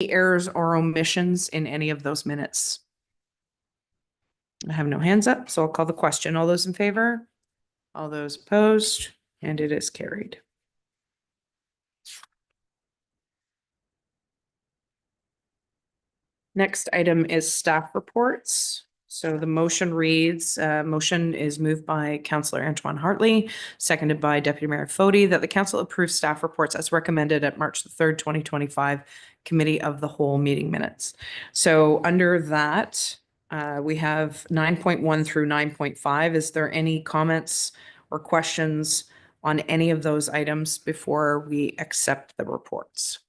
errors or omissions in any of those minutes? I have no hands up, so I'll call the question. All those in favor? All those opposed? And it is carried. Next item is staff reports. So the motion reads, motion is moved by Councillor Antoine Hartley, seconded by Deputy Mayor Fody, that the council approve staff reports as recommended at March the 3rd, 2025 Committee of the Whole meeting minutes. So under that, we have 9.1 through 9.5. Is there any comments or questions on any of those items before we accept the reports?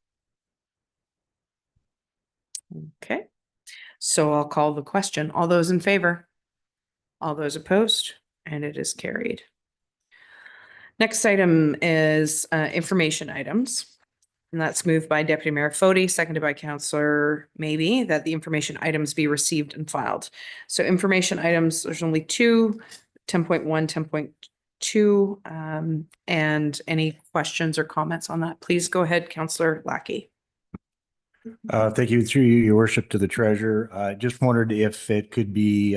Okay, so I'll call the question. All those in favor? All those opposed? And it is carried. Next item is information items. And that's moved by Deputy Mayor Fody, seconded by Councillor Maybe, that the information items be received and filed. So information items, there's only two, 10.1, 10.2. And any questions or comments on that? Please go ahead, Councillor Lackey. Thank you. Through you, Your Worship, to the Treasurer. I just wondered if it could be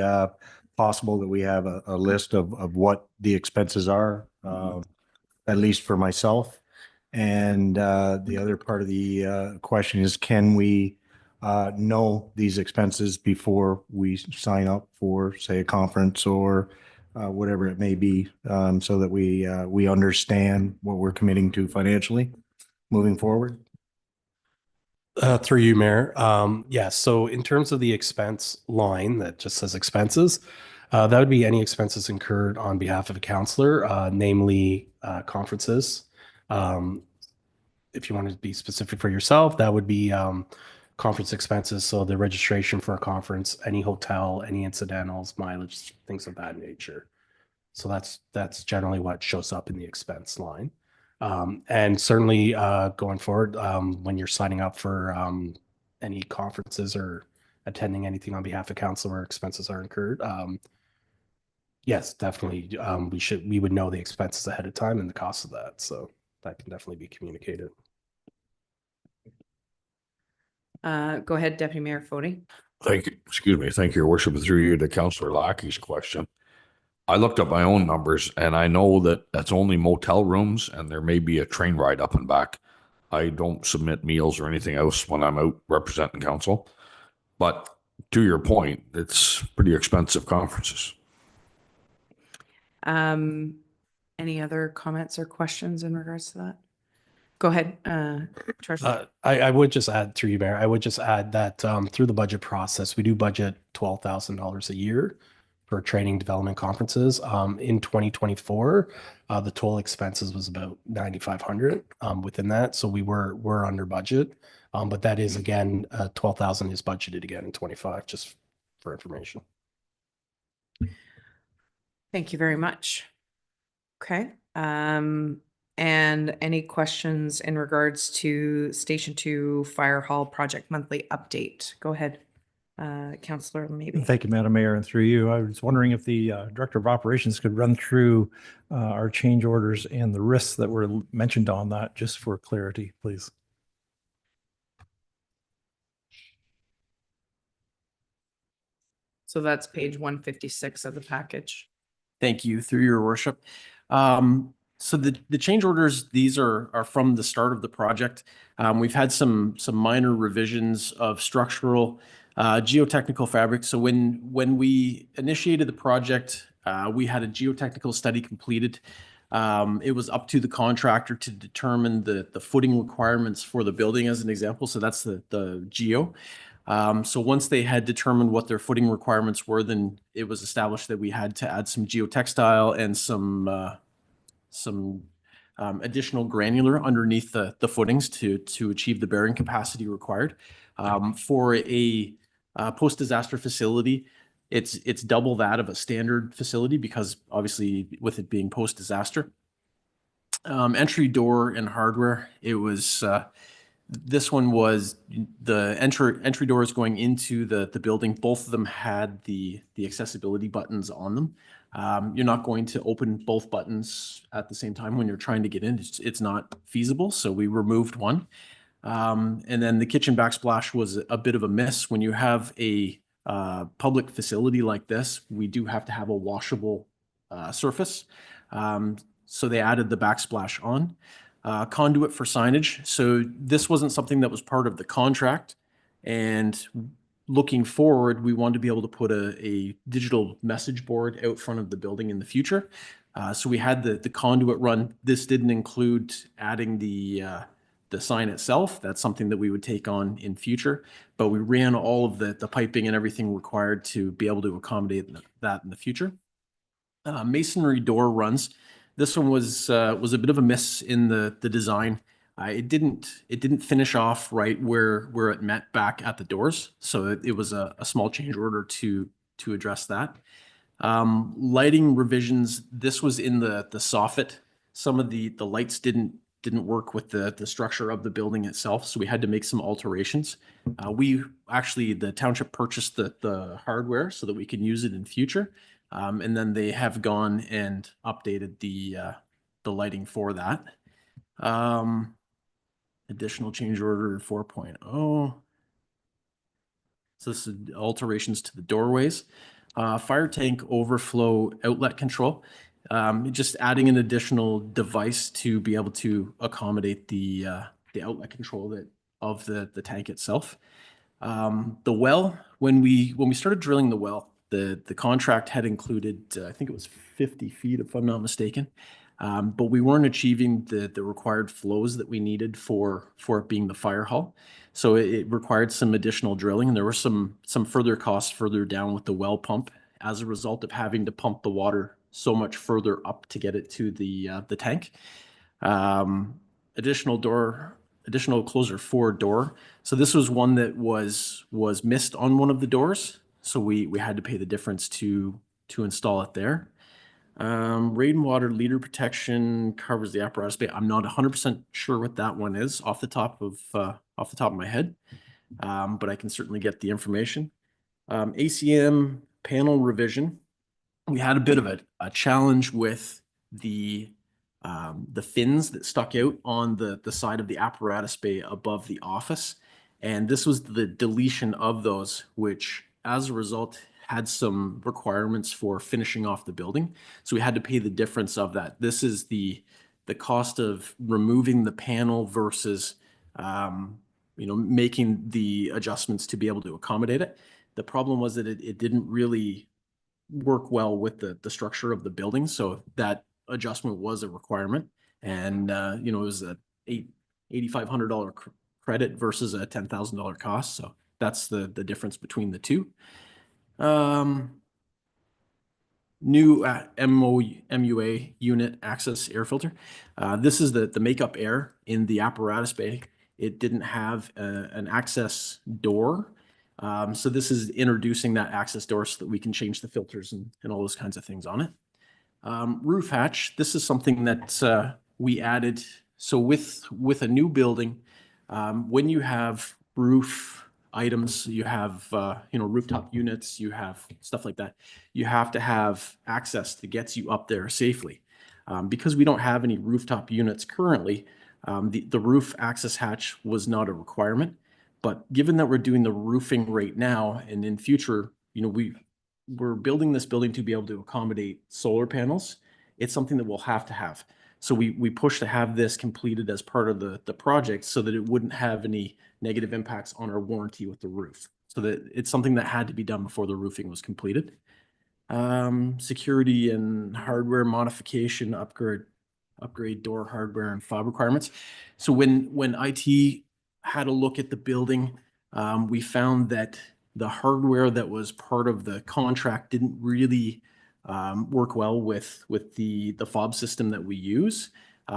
possible that we have a list of what the expenses are, at least for myself. And the other part of the question is, can we know these expenses before we sign up for, say, a conference or whatever it may be, so that we understand what we're committing to financially moving forward? Through you, Mayor. Yes. So in terms of the expense line that just says expenses, that would be any expenses incurred on behalf of a councillor, namely conferences. If you want to be specific for yourself, that would be conference expenses. So the registration for a conference, any hotel, any incidentals, mileage, things of that nature. So that's generally what shows up in the expense line. And certainly going forward, when you're signing up for any conferences or attending anything on behalf of council where expenses are incurred, yes, definitely, we would know the expenses ahead of time and the cost of that. So that can definitely be communicated. Go ahead, Deputy Mayor Fody. Thank you. Excuse me. Thank you, Your Worship. Through you to Councillor Lackey's question. I looked up my own numbers and I know that that's only motel rooms and there may be a train ride up and back. I don't submit meals or anything else when I'm out representing council. But to your point, it's pretty expensive conferences. Any other comments or questions in regards to that? Go ahead, Treasurer. I would just add, through you, Mayor, I would just add that through the budget process, we do budget $12,000 a year for training development conferences. In 2024, the total expenses was about $9,500 within that. So we're under budget. But that is, again, $12,000 is budgeted again in 25, just for information. Thank you very much. Okay. And any questions in regards to Station 2 Fire Hall Project Monthly Update? Go ahead, Councillor Maybe. Thank you, Madam Mayor. And through you, I was wondering if the Director of Operations could run through our change orders and the risks that were mentioned on that, just for clarity, please. So that's page 156 of the package. Thank you, through your worship. So the change orders, these are from the start of the project. We've had some minor revisions of structural geotechnical fabric. So when we initiated the project, we had a geotechnical study completed. It was up to the contractor to determine the footing requirements for the building, as an example. So that's the geo. So once they had determined what their footing requirements were, then it was established that we had to add some geotextile and some additional granular underneath the footings to achieve the bearing capacity required. For a post-disaster facility, it's double that of a standard facility because obviously with it being post-disaster. Entry door and hardware, it was this one was the entry doors going into the building. Both of them had the accessibility buttons on them. You're not going to open both buttons at the same time when you're trying to get in. It's not feasible. So we removed one. And then the kitchen backsplash was a bit of a miss. When you have a public facility like this, we do have to have a washable surface. So they added the backsplash on. Conduit for signage. So this wasn't something that was part of the contract. And looking forward, we wanted to be able to put a digital message board out front of the building in the future. So we had the conduit run. This didn't include adding the sign itself. That's something that we would take on in future, but we ran all of the piping and everything required to be able to accommodate that in the future. Masonry door runs. This one was a bit of a miss in the design. It didn't finish off right where it met back at the doors. So it was a small change order to address that. Lighting revisions. This was in the soffit. Some of the lights didn't work with the structure of the building itself, so we had to make some alterations. The township purchased the hardware so that we can use it in future, and then they have gone and updated the lighting for that. Additional change order 4.0. So this is alterations to the doorways. Fire tank overflow outlet control. Just adding an additional device to be able to accommodate the outlet control of the tank itself. The well, when we started drilling the well, the contract had included, I think it was 50 feet, if I'm not mistaken. But we weren't achieving the required flows that we needed for it being the fire hall. So it required some additional drilling, and there were some further costs further down with the well pump as a result of having to pump the water so much further up to get it to the tank. Additional closer for door. So this was one that was missed on one of the doors. So we had to pay the difference to install it there. Rainwater leader protection covers the apparatus bay. I'm not 100% sure what that one is off the top of my head, but I can certainly get the information. ACM panel revision. We had a bit of a challenge with the fins that stuck out on the side of the apparatus bay above the office, and this was the deletion of those, which as a result had some requirements for finishing off the building. So we had to pay the difference of that. This is the cost of removing the panel versus making the adjustments to be able to accommodate it. The problem was that it didn't really work well with the structure of the building. So that adjustment was a requirement. And, it was a $8,500 credit versus a $10,000 cost. So that's the difference between the two. New MUA unit access air filter. This is the makeup air in the apparatus bay. It didn't have an access door. So this is introducing that access door so that we can change the filters and all those kinds of things on it. Roof hatch. This is something that we added. So with a new building, when you have roof items, you have rooftop units, you have stuff like that, you have to have access that gets you up there safely. Because we don't have any rooftop units currently, the roof access hatch was not a requirement. But given that we're doing the roofing right now, and in future, we're building this building to be able to accommodate solar panels, it's something that we'll have to have. So we push to have this completed as part of the project so that it wouldn't have any negative impacts on our warranty with the roof. So that it's something that had to be done before the roofing was completed. Security and hardware modification, upgrade door hardware and fob requirements. So when IT had a look at the building, we found that the hardware that was part of the contract didn't really work well with the fob system that we use.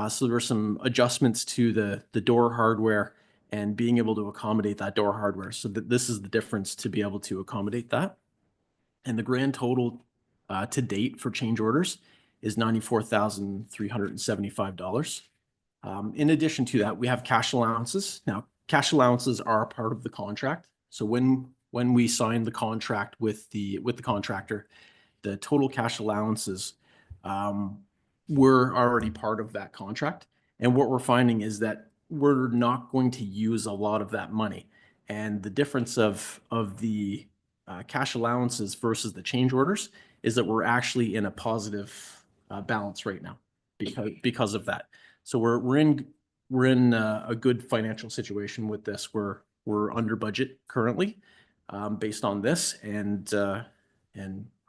So there were some adjustments to the door hardware and being able to accommodate that door hardware. So that this is the difference to be able to accommodate that. And the grand total to date for change orders is $94,375. In addition to that, we have cash allowances. Now, cash allowances are a part of the contract. So when we signed the contract with the contractor, the total cash allowances were already part of that contract. And what we're finding is that we're not going to use a lot of that money. And the difference of the cash allowances versus the change orders is that we're actually in a positive balance right now because of that. So we're in a good financial situation with this. We're under budget currently based on this, and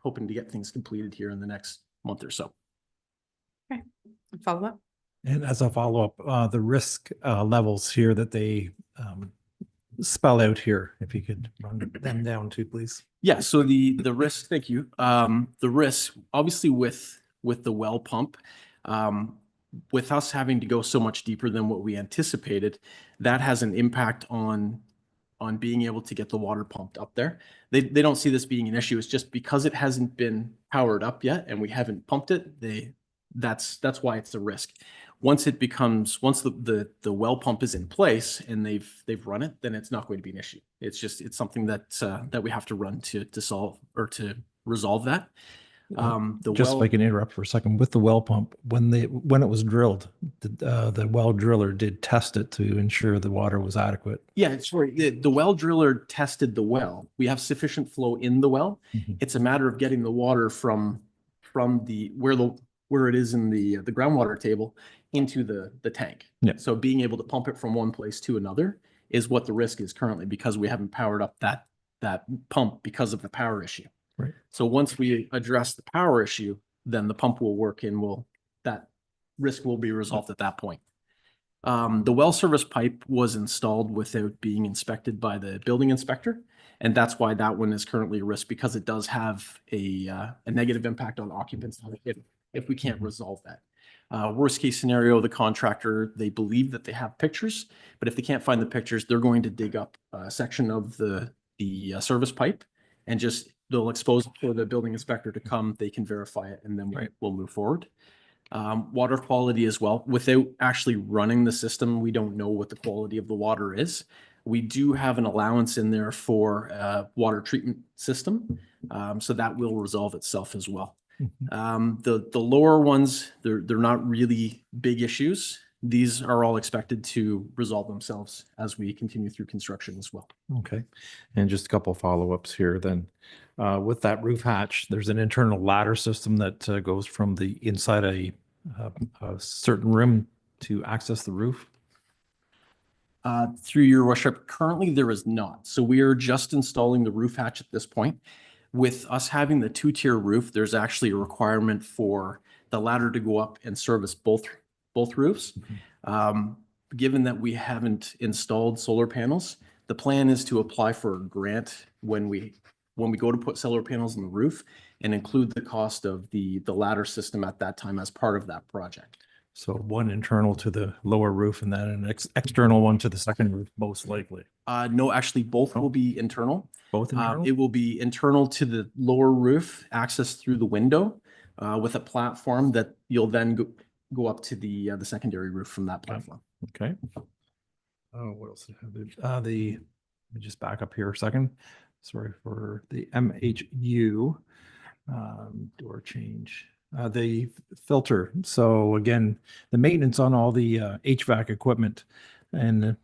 hoping to get things completed here in the next month or so. Follow up? And as a follow-up, the risk levels here that they spell out here, if you could run them down too, please. Yeah, so the risk, thank you. The risk, obviously with the well pump, with us having to go so much deeper than what we anticipated, that has an impact on being able to get the water pumped up there. They don't see this being an issue. It's just because it hasn't been powered up yet and we haven't pumped it, that's why it's a risk. Once the well pump is in place and they've run it, then it's not going to be an issue. It's something that we have to run to solve or to resolve that. Just if I can interrupt for a second, with the well pump, when it was drilled, the well driller did test it to ensure the water was adequate. Yeah, sorry. The well driller tested the well. We have sufficient flow in the well. Mhm. It's a matter of getting the water from where it is in the groundwater table into the tank. Yeah. So being able to pump it from one place to another is what the risk is currently, because we haven't powered up that pump because of the power issue. Right. So once we address the power issue, then the pump will work and that risk will be resolved at that point. The well service pipe was installed without being inspected by the building inspector. And that's why that one is currently a risk, because it does have a negative impact on occupants if we can't resolve that. Worst case scenario, the contractor, they believe that they have pictures, but if they can't find the pictures, they're going to dig up a section of the service pipe and they'll expose it for the building inspector to come, they can verify it, and then we'll move forward. Water quality as well. Without actually running the system, we don't know what the quality of the water is. We do have an allowance in there for water treatment system, so that will resolve itself as well. The lower ones, they're not really big issues. These are all expected to resolve themselves as we continue through construction as well. Okay. And just a couple of follow-ups here then. With that roof hatch, there's an internal ladder system that goes from the inside a certain room to access the roof. Through your worship, currently there is not. So we are just installing the roof hatch at this point. With us having the two-tier roof, there's actually a requirement for the ladder to go up and service both roofs. Given that we haven't installed solar panels, the plan is to apply for a grant when we go to put solar panels on the roof and include the cost of the ladder system at that time as part of that project. So one internal to the lower roof and then an external one to the second roof, most likely. No, actually both will be internal. Both internal? It will be internal to the lower roof, access through the window with a platform that you'll then go up to the secondary roof from that platform. Okay. Oh, what else? Let me just back up here a second. Sorry for the MHU door change. The filter. So again, the maintenance on all the HVAC equipment, and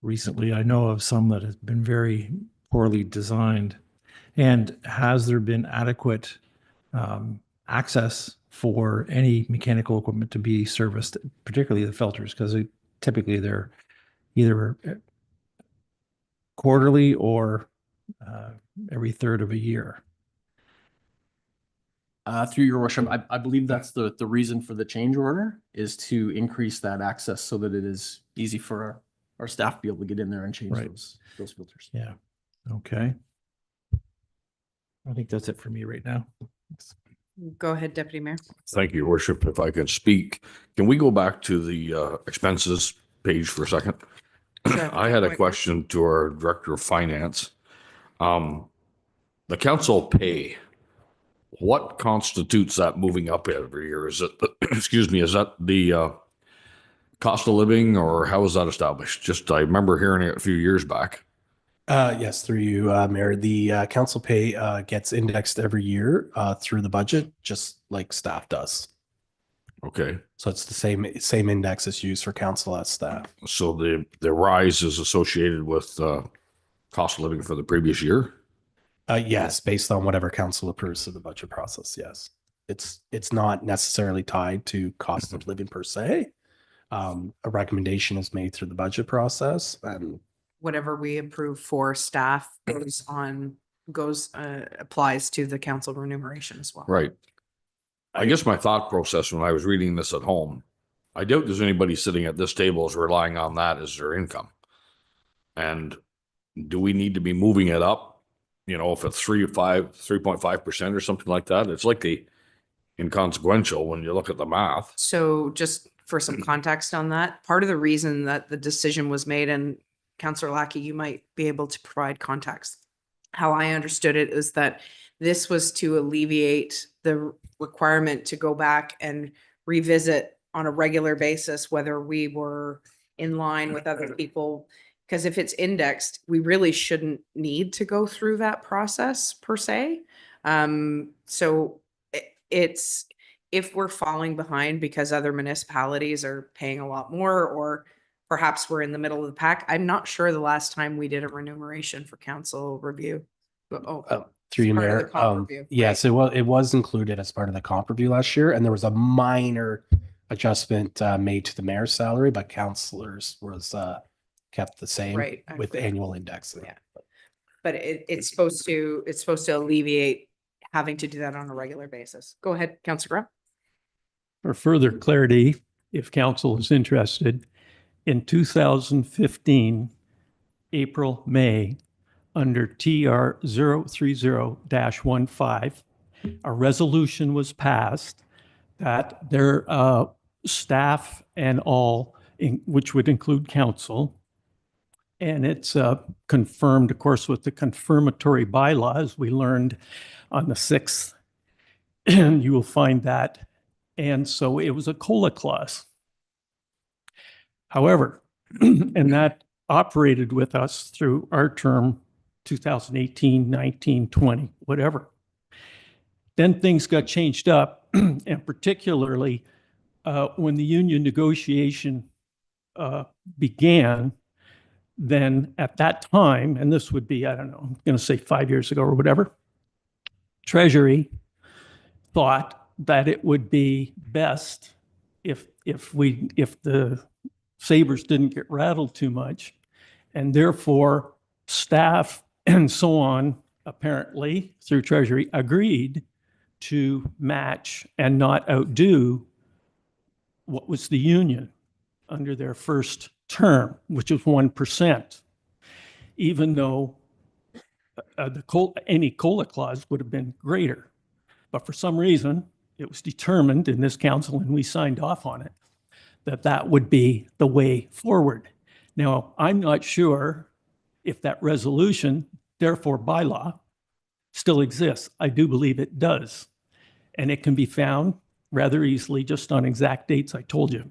recently I know of some that has been very poorly designed. And has there been adequate access for any mechanical equipment to be serviced, particularly the filters, because typically they're either quarterly or every third of a year? Through your worship, I believe that's the reason for the change order, is to increase that access so that it is easy for our staff to be able to get in there and change those filters. Yeah. Okay. I think that's it for me right now. Go ahead, Deputy Mayor. Thank you, Your Worship. If I can speak, can we go back to the expenses page for a second? Sure. I had a question to our Director of Finance. The council pay, what constitutes that moving up every year? Is it, excuse me, is that the cost of living, or how is that established? Just, I remember hearing it a few years back. Yes, through you, Mayor. The council pay gets indexed every year through the budget, just like staff does. Okay, So it's the same index as used for council as staff. so the rise is associated with cost of living for the previous year? Yes, based on whatever council approves of the budget process, yes. It's not necessarily tied to cost of living per se. A recommendation is made through the budget process and Whatever we approve for staff applies to the council remuneration as well. Right. I guess my thought process when I was reading this at home, I doubt there's anybody sitting at this table is relying on that as their income. And do we need to be moving it up? You know, if it's 3.5% or something like that, it's likely inconsequential when you look at the math. So just for some context on that, part of the reason that the decision was made, and Councillor Lackey, you might be able to provide context. How I understood it is that this was to alleviate the requirement to go back and revisit on a regular basis whether we were in line with other people. Because if it's indexed, we really shouldn't need to go through that process per se. So it's, if we're falling behind because other municipalities are paying a lot more, or perhaps we're in the middle of the pack. I'm not sure the last time we did a remuneration for council review. through you, part of the Mayor. comp review, Yes, it was included as part of the comp review last year, and there was a minor adjustment made to the mayor's salary, but councillors was kept the same Right. with annual indexing. Yeah. But it's supposed to alleviate having to do that on a regular basis. Go ahead, Councillor Graham. For further clarity, if council is interested, in 2015, April, May, under TR 030-15, a resolution was passed that their staff and all, which would include council, and it's confirmed, of course, with the confirmatory bylaws we learned on the 6th, and you will find that. And so it was a COLA clause. However, and that operated with us through our term 2018, 19, 20, whatever. Then things got changed up, and particularly when the union negotiation began, then at that time, and this would be, I don't know, I'm going to say 5 years ago or whatever, Treasury thought that it would be best if the sabers didn't get rattled too much, and therefore staff and so on, apparently through Treasury, agreed to match and not outdo what was the union under their first term, which was 1%, even though any COLA clause would have been greater. But for some reason, it was determined in this council, and we signed off on it, that that would be the way forward. Now, I'm not sure if that resolution, therefore bylaw, still exists. I do believe it does. And it can be found rather easily just on exact dates I told you.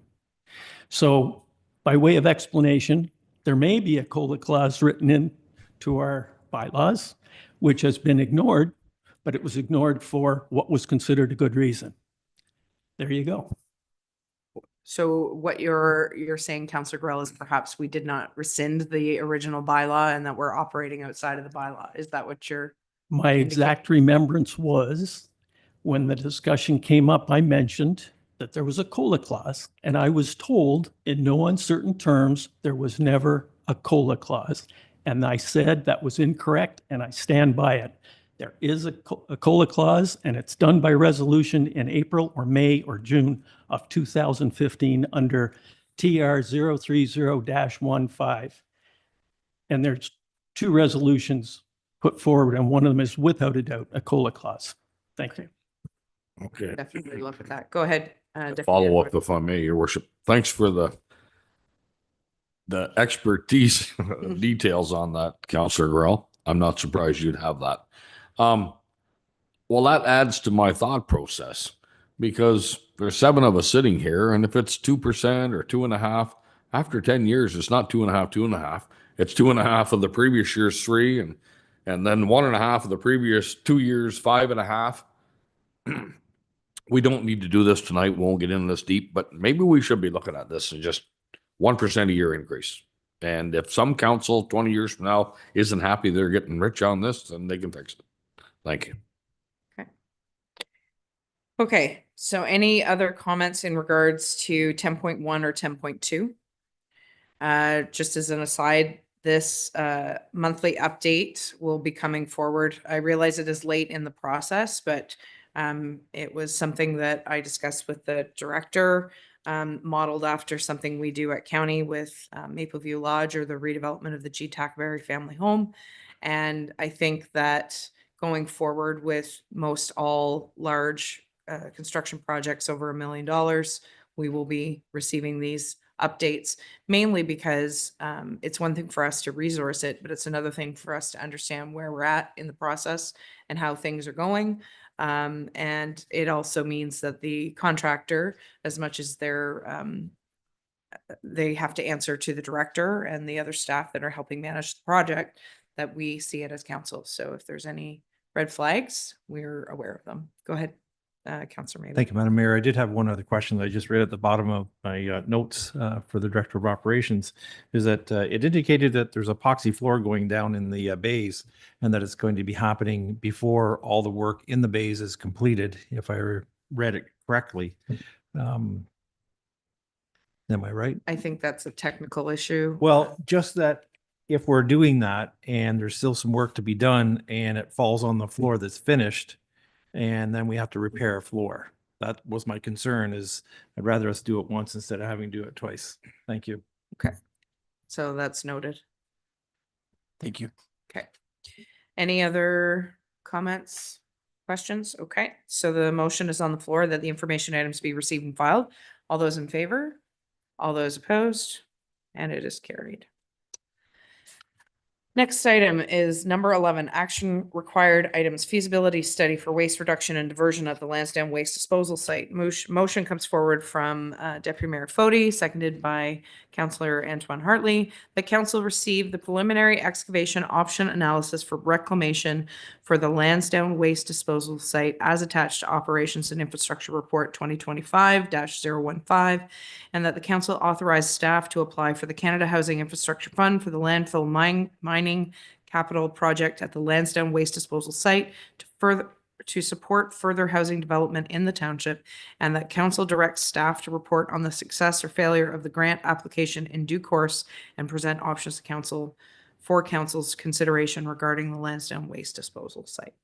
So by way of explanation, there may be a COLA clause written into our bylaws, which has been ignored, but it was ignored for what was considered a good reason. There you go. So what you're saying, Councillor Grell, is perhaps we did not rescind the original bylaw and that we're operating outside of the bylaw. Is that what you're? My exact remembrance was when the discussion came up, I mentioned that there was a COLA clause, and I was told in no uncertain terms there was never a COLA clause. And I said that was incorrect, and I stand by it. There is a COLA clause, and it's done by resolution in April or May or June of 2015 under TR 030-15. And there's two resolutions put forward, and one of them is without a doubt a COLA clause. Thank you. Okay. Definitely look at that. Go ahead. Deputy Follow Mayor up if I may, Your Worship. Thanks for the expertise details on that, Councillor Grell. I'm not surprised you'd have that. Well, that adds to my thought process because there's 7 of us sitting here, and if it's 2% or 2.5%, after 10 years, it's not 2.5%. It's 2.5% of the previous year's 3%, and then 1.5% of the previous 2 years, 5.5%. we don't need to do this tonight. We won't get into this deep, but maybe we should be looking at this and just 1% a year increase. And if some council 20 years from now isn't happy they're getting rich on this, then they can fix it. Thank you. Okay, so any other comments in regards to 10.1 or 10.2? Just as an aside, this monthly update will be coming forward. I realize it is late in the process, but it was something that I discussed with the director, modeled after something we do at county with Mapleview Lodge or the redevelopment of the G. Tackberry family home. And I think that going forward with most all large construction projects over $1 million, we will be receiving these updates, mainly because it's one thing for us to resource it, but it's another thing for us to understand where we're at in the process and how things are going. And it also means that the contractor, as much as they have to answer to the director and the other staff that are helping manage the project, that we see it as council. So if there's any red flags, we're aware of them. Go ahead, Councillor Maybe. Thank you, Madam Mayor. I did have one other question that I just read at the bottom of my notes for the Director of Operations, is that it indicated that there's epoxy floor going down in the bays and that it's going to be happening before all the work in the bays is completed, if I read it correctly. Am I right? I think that's a technical issue. Well, just that if we're doing that and there's still some work to be done and it falls on the floor that's finished, and then we have to repair a floor. That was my concern, is I'd rather us do it once instead of having to do it twice. Thank you. Okay. So that's noted. Thank you. Okay. Any other comments, questions? Okay, so the motion is on the floor that the information items be received and filed. All those in favor? All those opposed? And it is carried. Next item is number 11, action required items, feasibility study for waste reduction and diversion at the Lansdowne Waste Disposal Site. Motion comes forward from Deputy Mayor Fody, seconded by Councillor Antoine Hartley. The council received the preliminary excavation option analysis for reclamation for the Lansdowne Waste Disposal Site as attached to Operations and Infrastructure Report 2025-015, and that the council authorized staff to apply for the Canada Housing Infrastructure Fund for the landfill mining capital project at the Lansdowne Waste Disposal Site to support further housing development in the township, and that council directs staff to report on the success or failure of the grant application in due course and present options to council for council's consideration regarding the Lansdowne Waste Disposal Site.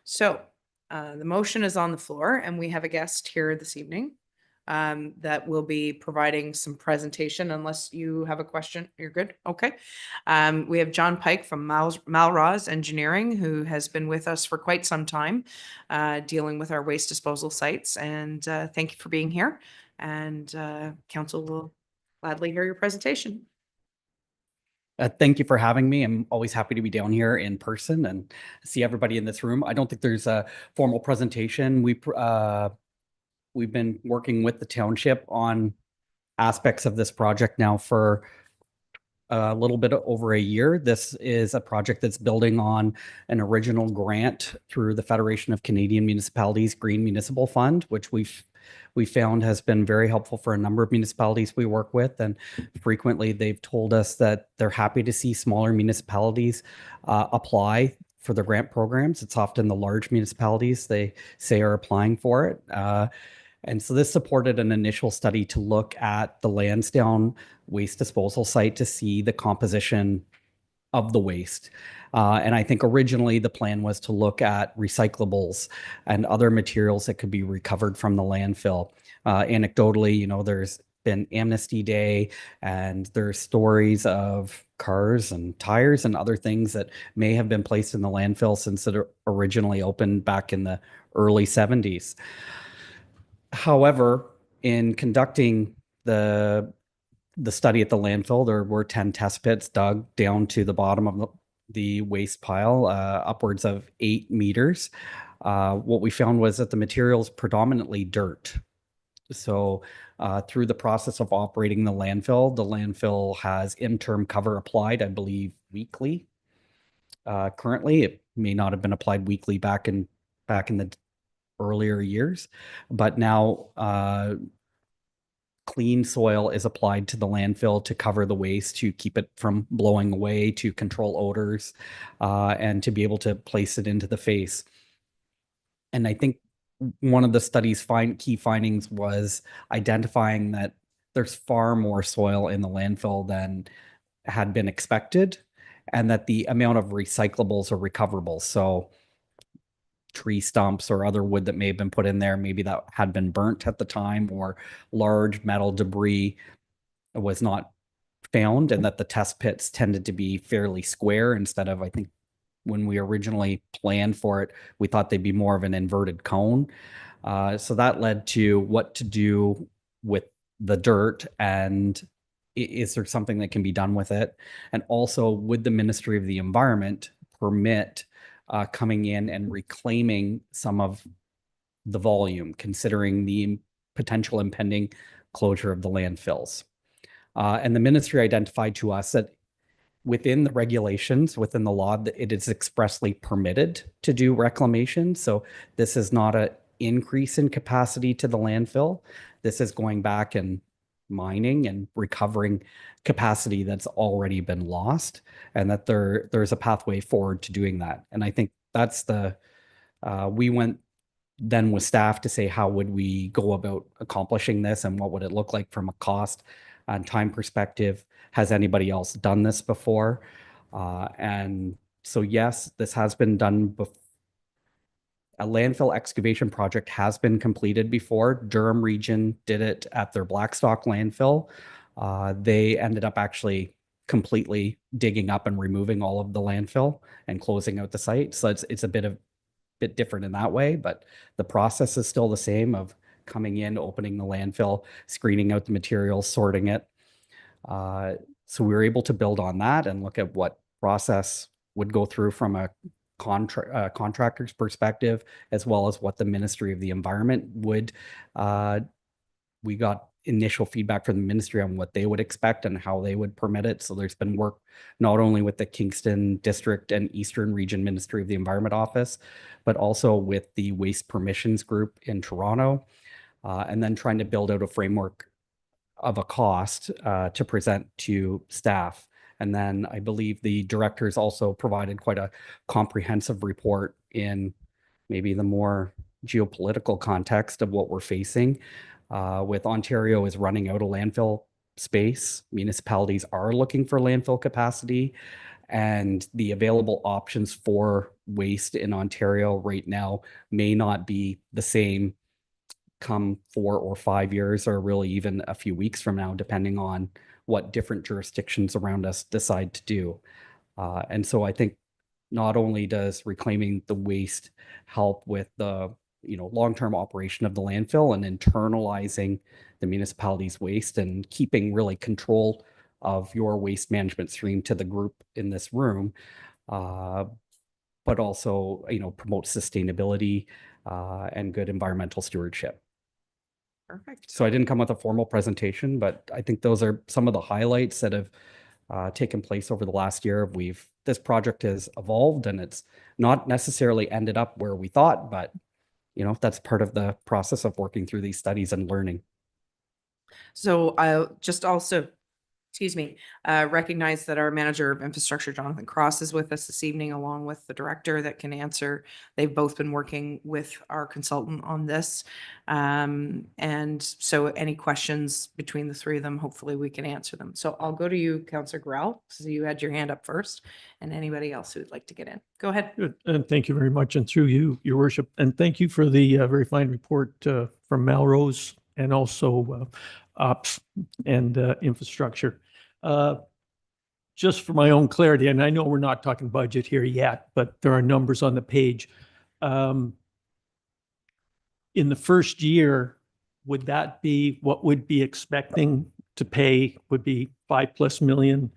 So the motion is on the floor, and we have a guest here this evening that will be providing some presentation. Unless you have a question, you're good. Okay. We have John Pike from Malroz Engineering, who has been with us for quite some time, dealing with our waste disposal sites. And thank you for being here. And council will gladly hear your presentation. Thank you for having me. I'm always happy to be down here in person and see everybody in this room. I don't think there's a formal presentation. We've been working with the township on aspects of this project now for a little bit over a year. This is a project that's building on an original grant through the Federation of Canadian Municipalities Green Municipal Fund, which we found has been very helpful for a number of municipalities we work with. And frequently they've told us that they're happy to see smaller municipalities apply for the grant programs. It's often the large municipalities they say are applying for it. And so this supported an initial study to look at the Lansdowne waste disposal site to see the composition of the waste. And I think originally the plan was to look at recyclables and other materials that could be recovered from the landfill. Anecdotally, you know, there's been Amnesty Day and there's stories of cars and tires and other things that may have been placed in the landfill since it originally opened back in the early 70s. However, in conducting the study at the landfill, there were 10 test pits dug down to the bottom of the waste pile, upwards of 8 meters. What we found was that the material is predominantly dirt. So through the process of operating the landfill has interim cover applied, I believe, weekly. Currently, it may not have been applied weekly back in the earlier years. But now clean soil is applied to the landfill to cover the waste, to keep it from blowing away, to control odors, and to be able to place it into the face. And I think one of the study's key findings was identifying that there's far more soil in the landfill than had been expected, and that the amount of recyclables or recoverables, so tree stumps or other wood that may have been put in there, maybe that had been burnt at the time, or large metal debris was not found, and that the test pits tended to be fairly square instead of, I think, when we originally planned for it, we thought they'd be more of an inverted cone. So that led to what to do with the dirt, and is there something that can be done with it? And also, would the Ministry of the Environment permit coming in and reclaiming some of the volume, considering the potential impending closure of the landfills? And the ministry identified to us that within the regulations, within the law, that it is expressly permitted to do reclamation. So this is not an increase in capacity to the landfill. This is going back and mining and recovering capacity that's already been lost, and that there's a pathway forward to doing that. And I think that's we went then with staff to say, how would we go about accomplishing this, and what would it look like from a cost and time perspective? Has anybody else done this before? And so, yes, this has been done before. A landfill excavation project has been completed before. Durham Region did it at their Blackstock landfill. They ended up actually completely digging up and removing all of the landfill and closing out the site. So it's a bit different in that way, but the process is still the same of coming in, opening the landfill, screening out the material, sorting it. So we were able to build on that and look at what process would go through from a contractor's perspective, as well as what the Ministry of the Environment would. We got initial feedback from the ministry on what they would expect and how they would permit it. So there's been work not only with the Kingston District and Eastern Region Ministry of the Environment Office, but also with the Waste Permissions Group in Toronto, and then trying to build out a framework of a cost to present to staff. And then I believe the directors also provided quite a comprehensive report in maybe the more geopolitical context of what we're facing. With Ontario is running out of landfill space, municipalities are looking for landfill capacity, and the available options for waste in Ontario right now may not be the same come 4 or 5 years, or really even a few weeks from now, depending on what different jurisdictions around us decide to do. And so I think not only does reclaiming the waste help with the long-term operation of the landfill and internalizing the municipality's waste and keeping really control of your waste management stream to the group in this room, but also promote sustainability and good environmental stewardship. Perfect. So I didn't come with a formal presentation, but I think those are some of the highlights that have taken place over the last year. This project has evolved, and it's not necessarily ended up where we thought, but that's part of the process of working through these studies and learning. So I'll just also, recognize that our manager of infrastructure, Jonathan Cross, is with us this evening, along with the director that can answer. They've both been working with our consultant on this. And so any questions between the three of them, hopefully we can answer them. So I'll go to you, Councillor Grell, because you had your hand up first, and anybody else who would like to get in. Go ahead. Good. And thank you very much. And through you, Your Worship. And thank you for the very fine report from Melrose, and also ops and infrastructure. Just for my own clarity, and I know we're not talking budget here yet, but there are numbers on the page. In the first year, would that be what would be expecting to pay would be $5+ million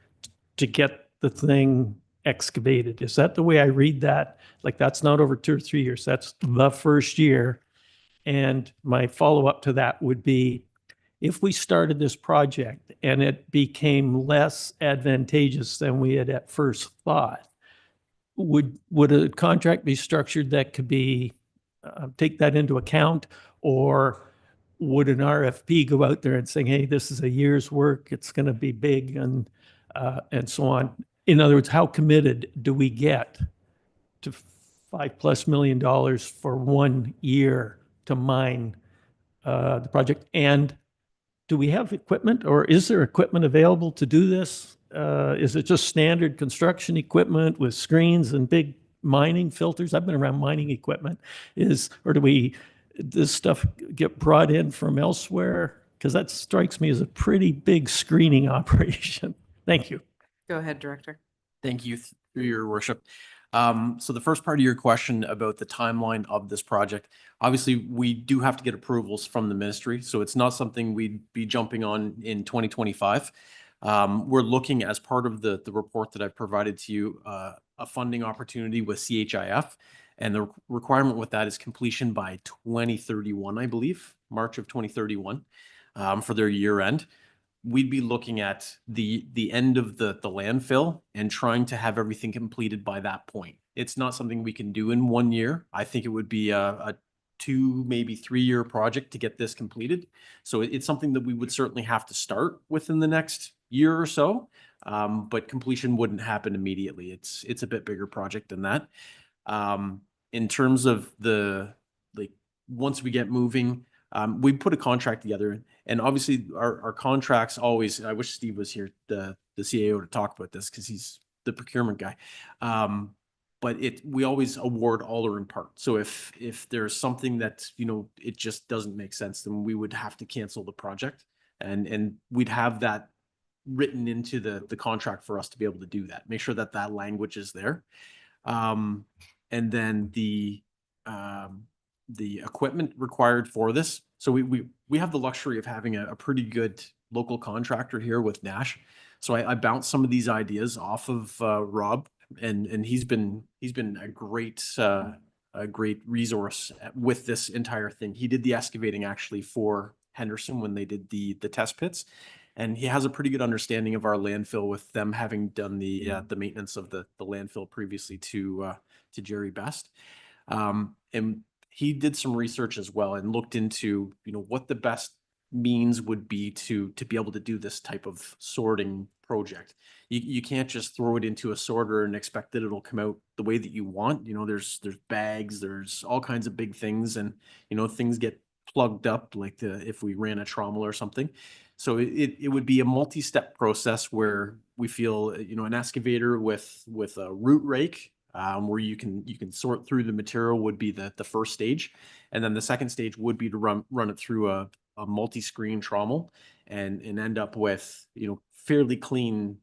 to get the thing excavated? Is that the way I read that? Like, that's not over 2 or 3 years. That's the first year. And my follow-up to that would be, if we started this project and it became less advantageous than we had at first thought, would a contract be structured that could be take that into account? Or would an RFP go out there and saying, hey, this is a year's work, it's going to be big and so on? In other words, how committed do we get to $5+ million for 1 year to mine the project? And do we have equipment, or is there equipment available to do this? Is it just standard construction equipment with screens and big mining filters? I've been around mining equipment. Or does stuff get brought in from elsewhere? Because that strikes me as a pretty big screening operation. Thank you. Go ahead, Director. Thank you, through your worship. So the first part of your question about the timeline of this project, obviously we do have to get approvals from the ministry. So it's not something we'd be jumping on in 2025. We're looking, as part of the report that I've provided to you, a funding opportunity with CHIF. And the requirement with that is completion by 2031, I believe, March of 2031, for their year end. We'd be looking at the end of the landfill and trying to have everything completed by that point. It's not something we can do in 1 year. I think it would be a 2, maybe 3-year project to get this completed. So it's something that we would certainly have to start within the next year or so, but completion wouldn't happen immediately. It's a bit bigger project than that. In terms of once we get moving, we put a contract together, and obviously our contracts always, I wish Steve was here, the CAO, to talk about this, because he's the procurement guy. But we always award all or in part. So if there's something that, it just doesn't make sense, then we would have to cancel the project, and we'd have that written into the contract for us to be able to do that, make sure that that language is there. And then the equipment required for this. So we have the luxury of having a pretty good local contractor here with Nash. So I bounced some of these ideas off of Rob, and he's been a great resource with this entire thing. He did the excavating actually for Henderson when they did the test pits, and he has a pretty good understanding of our landfill, with them having done the maintenance of the landfill previously to Jerry Best. And he did some research as well and looked into, what the best means would be to be able to do this type of sorting project. You can't just throw it into a sorter and expect that it'll come out the way that you want. There's bags, there's all kinds of big things, and things get plugged up, like if we ran a trommel or something. So it would be a multi-step process where we feel, an excavator with a root rake, where you can sort through the material, would be the first stage. And then the second stage would be to run it through a multi-screen trommel and end up with, fairly clean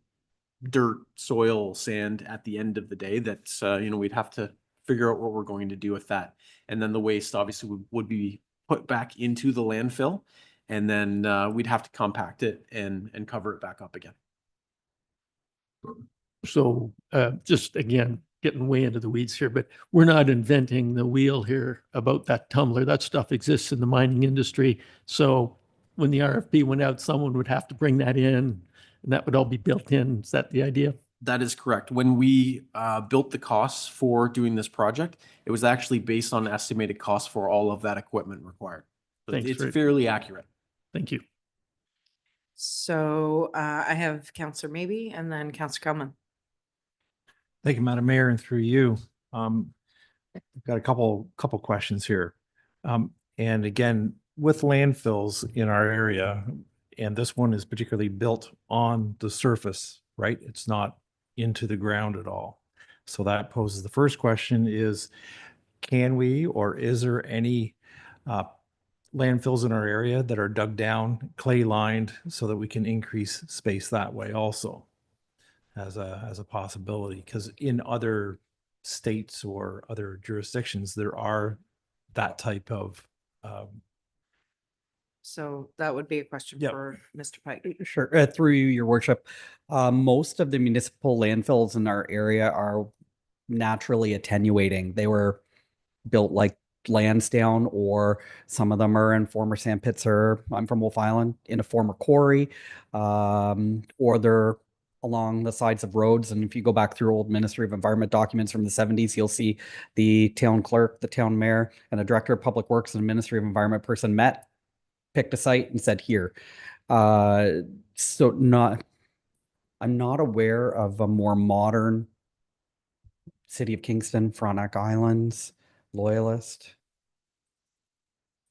dirt, soil, sand at the end of the day that, we'd have to figure out what we're going to do with that. And then the waste obviously would be put back into the landfill, and then we'd have to compact it and cover it back up again. So just again, getting way into the weeds here, but we're not inventing the wheel here about that tumbler. That stuff exists in the mining industry. So when the RFP went out, someone would have to bring that in, and that would all be built in. Is that the idea? That is correct. When we built the costs for doing this project, it was actually based on estimated costs for all of that equipment required. So Thanks, it's Rick. fairly accurate. Thank you. So I have Councillor Maybe and then Councillor Kelman. Thank you, Madam Mayor, and through you. I've got a couple questions here. And again, with landfills in our area, and this one is particularly built on the surface, right? It's not into the ground at all. So that poses the first question is, can we, or is there any landfills in our area that are dug down, clay lined, so that we can increase space that way also as a possibility? Because in other states or other jurisdictions, there are that type of So that would be a question Yep. for Mr. Pike. Sure. Through you, Your Worship, most of the municipal landfills in our area are naturally attenuating. They were built like Lansdowne, or some of them are in former sand pits, or I'm from Wolf Island, in a former quarry, or they're along the sides of roads. And if you go back through old Ministry of Environment documents from the 70s, you'll see the town clerk, the town mayor, and a director of public works and a Ministry of Environment person met, picked a site and said, here. So I'm not aware of a more modern City of Kingston, Frontenac Islands, Loyalist,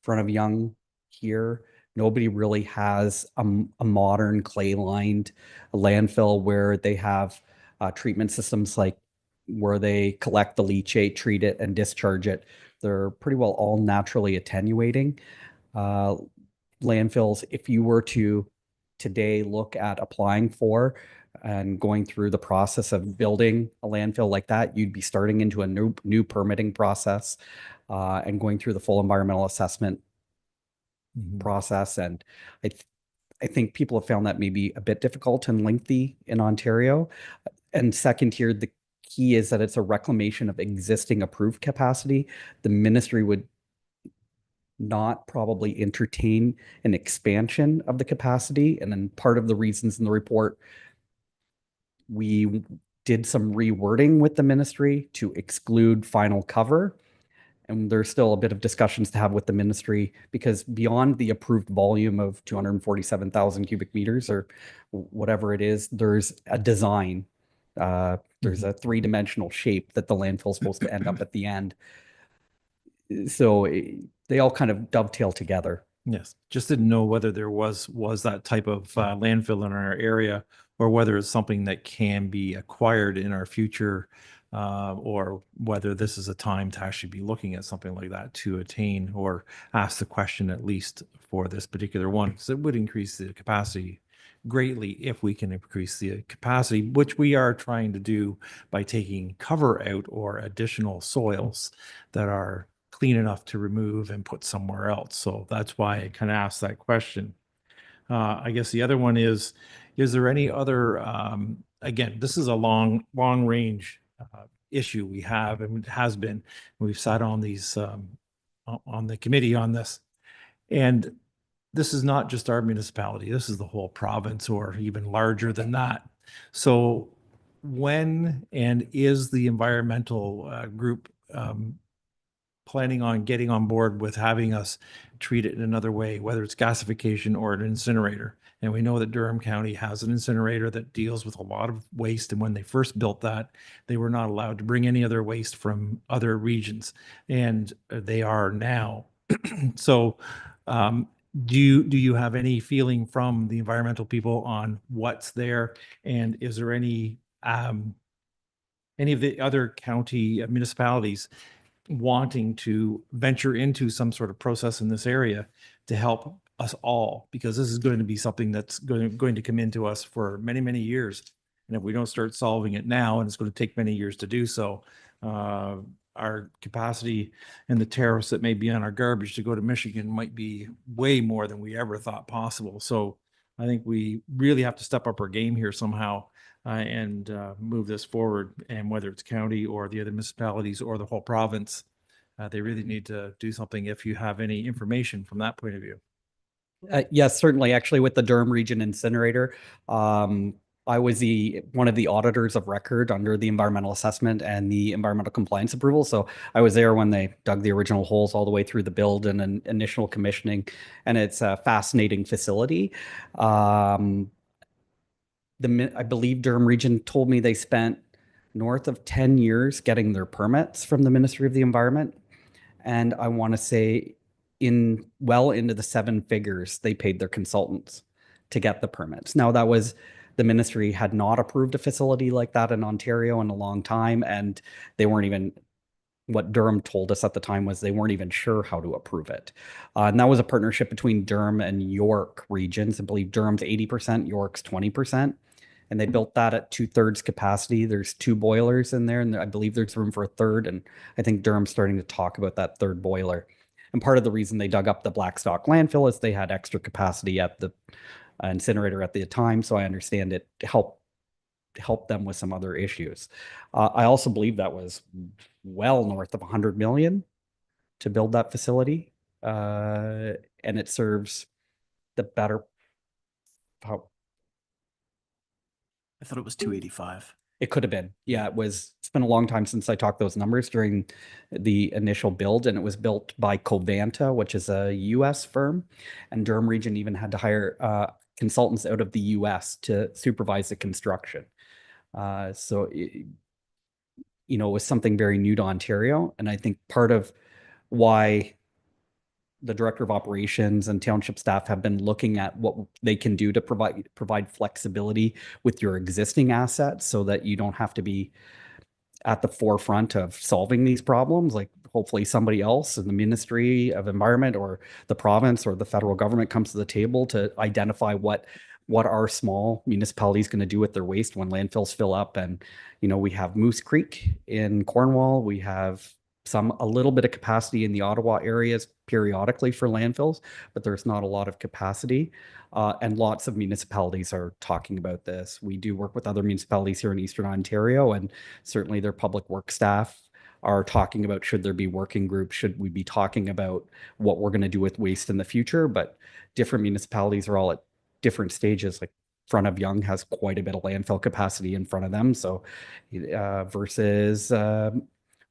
front of Young here. Nobody really has a modern clay-lined landfill where they have treatment systems like where they collect the leachate, treat it, and discharge it. They're pretty well all naturally attenuating landfills. If you were to today look at applying for and going through the process of building a landfill like that, you'd be starting into a new permitting process and going through the full environmental assessment process. And I think people have found that maybe a bit difficult and lengthy in Ontario. And second here, the key is that it's a reclamation of existing approved capacity. The ministry would not probably entertain an expansion of the capacity. And then part of the reasons in the report, we did some rewording with the ministry to exclude final cover. And there's still a bit of discussions to have with the ministry because beyond the approved volume of 247,000 cubic meters or whatever it is, there's a design. There's a three-dimensional shape that the landfill is supposed to end up at the end. So they all kind of dovetail together. Yes, just didn't know whether there was that type of landfill in our area or whether it's something that can be acquired in our future, or whether this is a time to actually be looking at something like that to attain or ask the question at least for this particular one, because it would increase the capacity greatly if we can increase the capacity, which we are trying to do by taking cover out or additional soils that are clean enough to remove and put somewhere else. So that's why I kind of asked that question. I guess the other one is there any other, again, this is a long range issue we have, and it has been, we've sat on these, on the committee on this. And this is not just our municipality, this is the whole province or even larger than that. So when and is the environmental group planning on getting on board with having us treat it in another way, whether it's gasification or an incinerator? And we know that Durham County has an incinerator that deals with a lot of waste. And when they first built that, they were not allowed to bring any other waste from other regions. And they are now. So do you have any feeling from the environmental people on what's there? And is there any of the other county municipalities wanting to venture into some sort of process in this area to help us all? Because this is going to be something that's going to come into us for many, many years. And if we don't start solving it now, and it's going to take many years to do so, our capacity and the tariffs that may be on our garbage to go to Michigan might be way more than we ever thought possible. So I think we really have to step up our game here somehow and move this forward. And whether it's county or the other municipalities or the whole province, they really need to do something if you have any information from that point of view. Yes, certainly. Actually, with the Durham Region incinerator, I was one of the auditors of record under the environmental assessment and the environmental compliance approval. So I was there when they dug the original holes all the way through the build and initial commissioning. And it's a fascinating facility. I believe Durham Region told me they spent north of 10 years getting their permits from the Ministry of the Environment. And I want to say well into the 7 figures they paid their consultants to get the permits. Now that was, the ministry had not approved a facility like that in Ontario in a long time. And they weren't even, what Durham told us at the time was they weren't even sure how to approve it. And that was a partnership between Durham and York regions. I believe Durham's 80%, York's 20%. And they built that at 2/3 capacity. There's 2 boilers in there, and I believe there's room for a third. And I think Durham's starting to talk about that 3rd boiler. And part of the reason they dug up the Blackstock landfill is they had extra capacity at the incinerator at the time. So I understand it helped them with some other issues. I also believe that was well north of 100 million to build that facility. And it serves the better. I thought it was 285. It could have been. Yeah, it's been a long time since I talked those numbers during the initial build, and it was built by Covanta, which is a US firm. And Durham Region even had to hire consultants out of the US to supervise the construction. So it was something very new to Ontario. And I think part of why the director of operations and township staff have been looking at what they can do to provide flexibility with your existing assets so that you don't have to be at the forefront of solving these problems. Like hopefully somebody else in the Ministry of Environment or the province or the federal government comes to the table to identify what are small municipalities going to do with their waste when landfills fill up. And, we have Moose Creek in Cornwall. We have a little bit of capacity in the Ottawa areas periodically for landfills, but there's not a lot of capacity. And lots of municipalities are talking about this. We do work with other municipalities here in Eastern Ontario, and certainly their public work staff are talking about, should there be working groups? Should we be talking about what we're going to do with waste in the future? But different municipalities are all at different stages. Like Front of Young has quite a bit of landfill capacity in front of them. So versus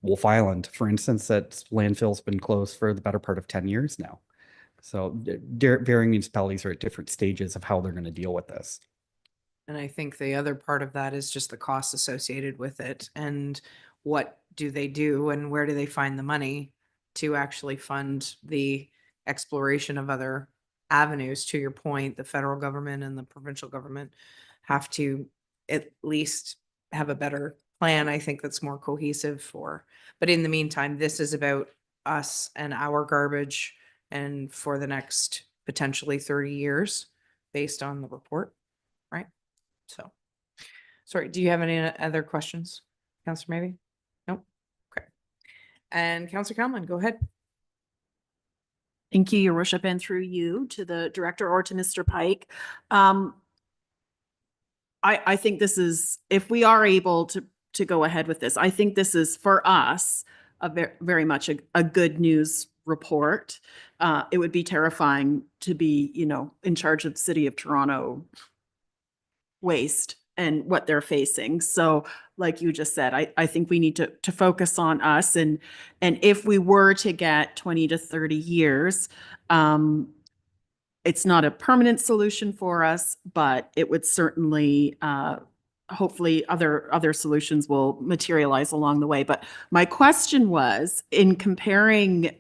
Wolf Island, for instance, that landfill's been closed for the better part of 10 years now. So varying municipalities are at different stages of how they're going to deal with this. And I think the other part of that is just the costs associated with it, and what do they do and where do they find the money to actually fund the exploration of other avenues. To your point, the federal government and the provincial government have to at least have a better plan, I think, that's more cohesive but in the meantime, this is about us and our garbage, and for the next potentially 30 years based on the report, right? So, sorry, do you have any other questions, Councillor Maybe? Nope. Okay. And Councillor Calman, go ahead. Thank you, Your Worship, and through you to the director or to Mr. Pike. I think this is, if we are able to go ahead with this, I think this is for us very much a good news report. It would be terrifying to be, in charge of the City of Toronto waste and what they're facing. So like you just said, I think we need to focus on us, and if we were to get 20 to 30 years, it's not a permanent solution for us, but it would certainly, hopefully other solutions will materialize along the way. But my question was, in comparing,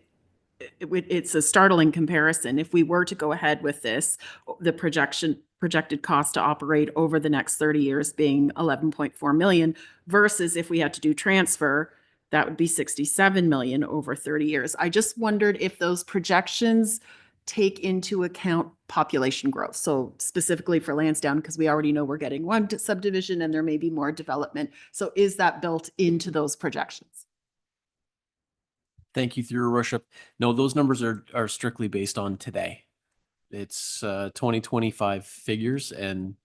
it's a startling comparison. If we were to go ahead with this, the projected cost to operate over the next 30 years being 11.4 million, versus if we had to do transfer, that would be 67 million over 30 years. I just wondered if those projections take into account population growth. So specifically for Lansdowne, because we already know we're getting one subdivision and there may be more development. So is that built into those projections? Thank you, through Your Worship. No, those numbers are strictly based on today. It's 2025 figures, and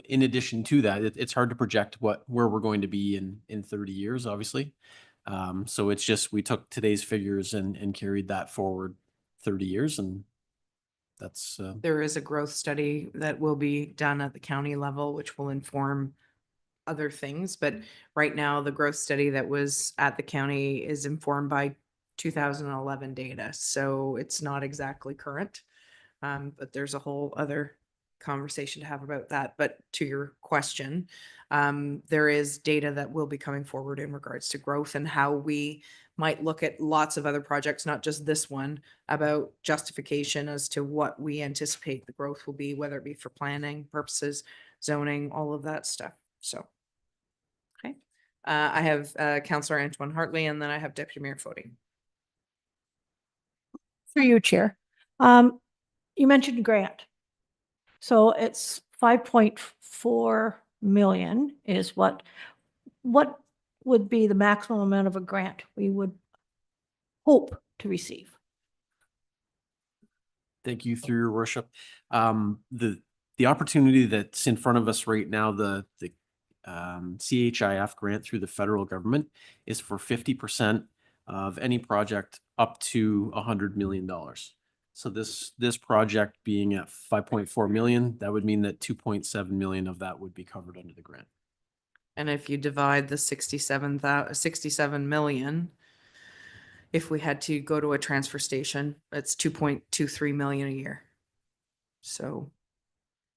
in addition to that, it's hard to project where we're going to be in 30 years, obviously. So it's just, we took today's figures and carried that forward 30 years, and that's there is a growth study that will be done at the county level, which will inform other things. But right now, the growth study that was at the county is informed by 2011 data. So it's not exactly current. But there's a whole other conversation to have about that. But to your question, there is data that will be coming forward in regards to growth and how we might look at lots of other projects, not just this one, about justification as to what we anticipate the growth will be, whether it be for planning purposes, zoning, all of that stuff. So, okay. I have Councillor Antoine Hartley, and then I have Deputy Mayor Fody. Through you, Chair. You mentioned grant. So it's 5.4 million is what would be the maximum amount of a grant we would hope to receive? Thank you, through Your Worship. The opportunity that's in front of us right now, the CHIF grant through the federal government, is for 50% of any project up to $100 million. So this project being at 5.4 million, that would mean that 2.7 million of that would be covered under the grant. And if you divide the 67 million, if we had to go to a transfer station, that's 2.23 million a year. So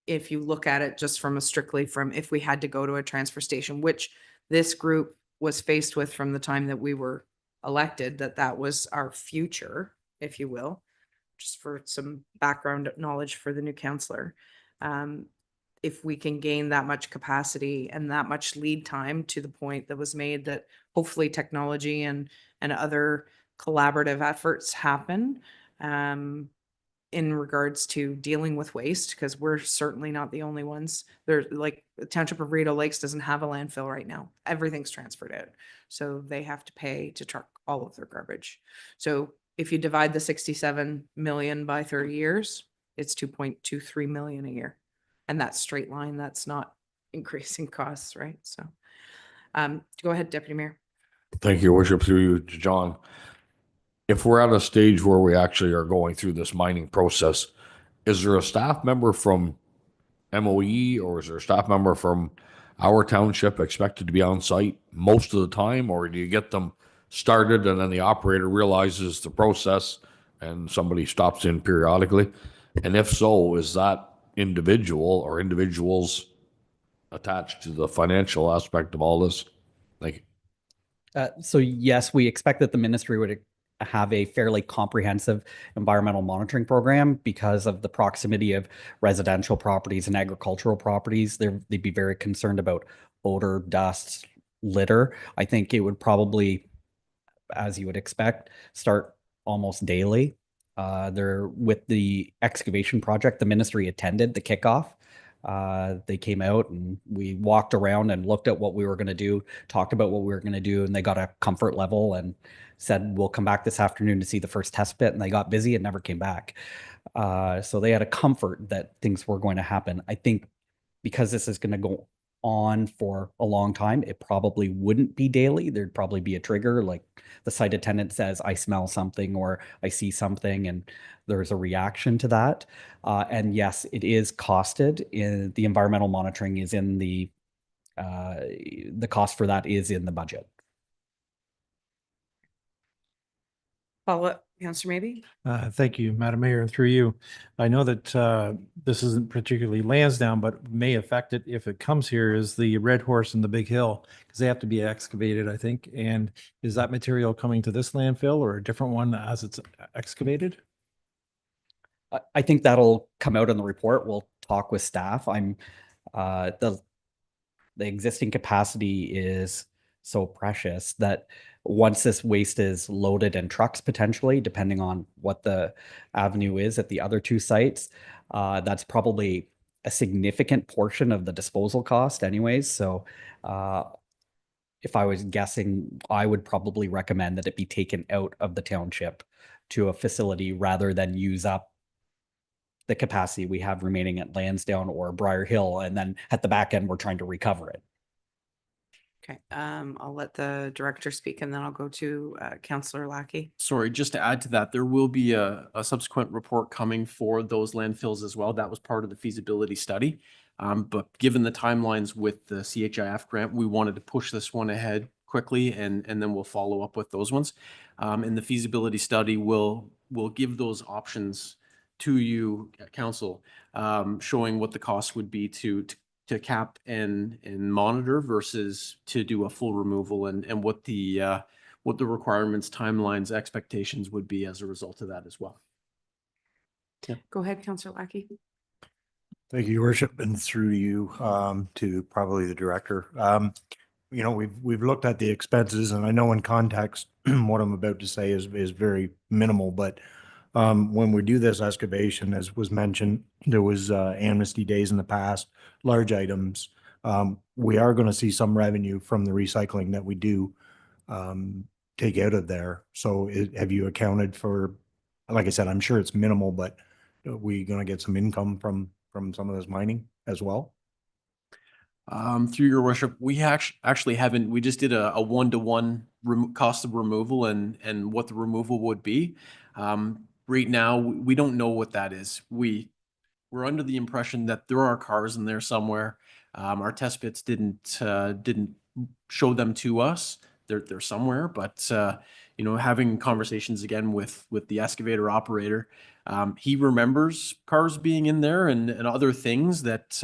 if you look at it just from if we had to go to a transfer station, which this group was faced with from the time that we were elected, that was our future, if you will, just for some background knowledge for the new counselor. If we can gain that much capacity and that much lead time, to the point that was made, that hopefully technology and other collaborative efforts happen in regards to dealing with waste, because we're certainly not the only ones. There's like the Township of Rideau Lakes doesn't have a landfill right now. Everything's transferred out. So they have to pay to truck all of their garbage. So if you divide the 67 million by 30 years, it's 2.23 million a year. And that's straight line. That's not increasing costs, right? So go ahead, Deputy Mayor. Thank you, Your Worship, through you to John. If we're at a stage where we actually are going through this mining process, is there a staff member from MOE or is there a staff member from our township expected to be on site most of the time? Or do you get them started and then the operator realizes the process and somebody stops in periodically? And if so, is that individual or individuals attached to the financial aspect of all this? Thank you. So yes, we expect that the ministry would have a fairly comprehensive environmental monitoring program because of the proximity of residential properties and agricultural properties. They'd be very concerned about odor, dust, litter. I think it would probably, as you would expect, start almost daily. With the excavation project, the ministry attended the kickoff. They came out and we walked around and looked at what we were going to do, talked about what we were going to do, and they got a comfort level and said, we'll come back this afternoon to see the first test pit. And they got busy and never came back. So they had a comfort that things were going to happen. I think because this is going to go on for a long time, it probably wouldn't be daily. There'd probably be a trigger, like the site attendant says, I smell something or I see something, and there's a reaction to that. And yes, it is costed. In the environmental monitoring is in the cost for that is in the budget. Follow up, Councillor Maybe? Thank you, Madam Mayor, and through you. I know that this isn't particularly Lansdowne, but may affect it if it comes here, is the Red Horse and the Big Hill, because they have to be excavated, I think. And is that material coming to this landfill or a different one as it's excavated? I think that'll come out in the report. We'll talk with staff. The existing capacity is so precious that once this waste is loaded in trucks, potentially, depending on what the avenue is at the other two sites, that's probably a significant portion of the disposal cost anyways. So if I was guessing, I would probably recommend that it be taken out of the township to a facility rather than use up the capacity we have remaining at Lansdowne or Briar Hill. And then at the back end, we're trying to recover it. Okay, I'll let the director speak and then I'll go to Councillor Lackey. Sorry, just to add to that, there will be a subsequent report coming for those landfills as well. That was part of the feasibility study. But given the timelines with the CHIF grant, we wanted to push this one ahead quickly and then we'll follow up with those ones. And the feasibility study will give those options to you, Council, showing what the cost would be to cap and monitor versus to do a full removal and what the requirements, timelines, expectations would be as a result of that as well. Yeah. Go ahead, Councillor Lackey. Thank you, Your Worship, and through you to probably the director. You know, we've looked at the expenses, and I know in context what I'm about to say is very minimal, but when we do this excavation, as was mentioned, there was amnesty days in the past, large items. We are going to see some revenue from the recycling that we do take out of there. So have you accounted for, like I said, I'm sure it's minimal, but are we going to get some income from some of this mining as well? Through Your Worship, we actually haven't, we just did a one-to-one cost of removal and what the removal would be. right now, we don't know what that is. We're under the impression that there are cars in there somewhere. Our test pits didn't show them to us. They're somewhere, but you know, having conversations again with the excavator operator, he remembers cars being in there and other things that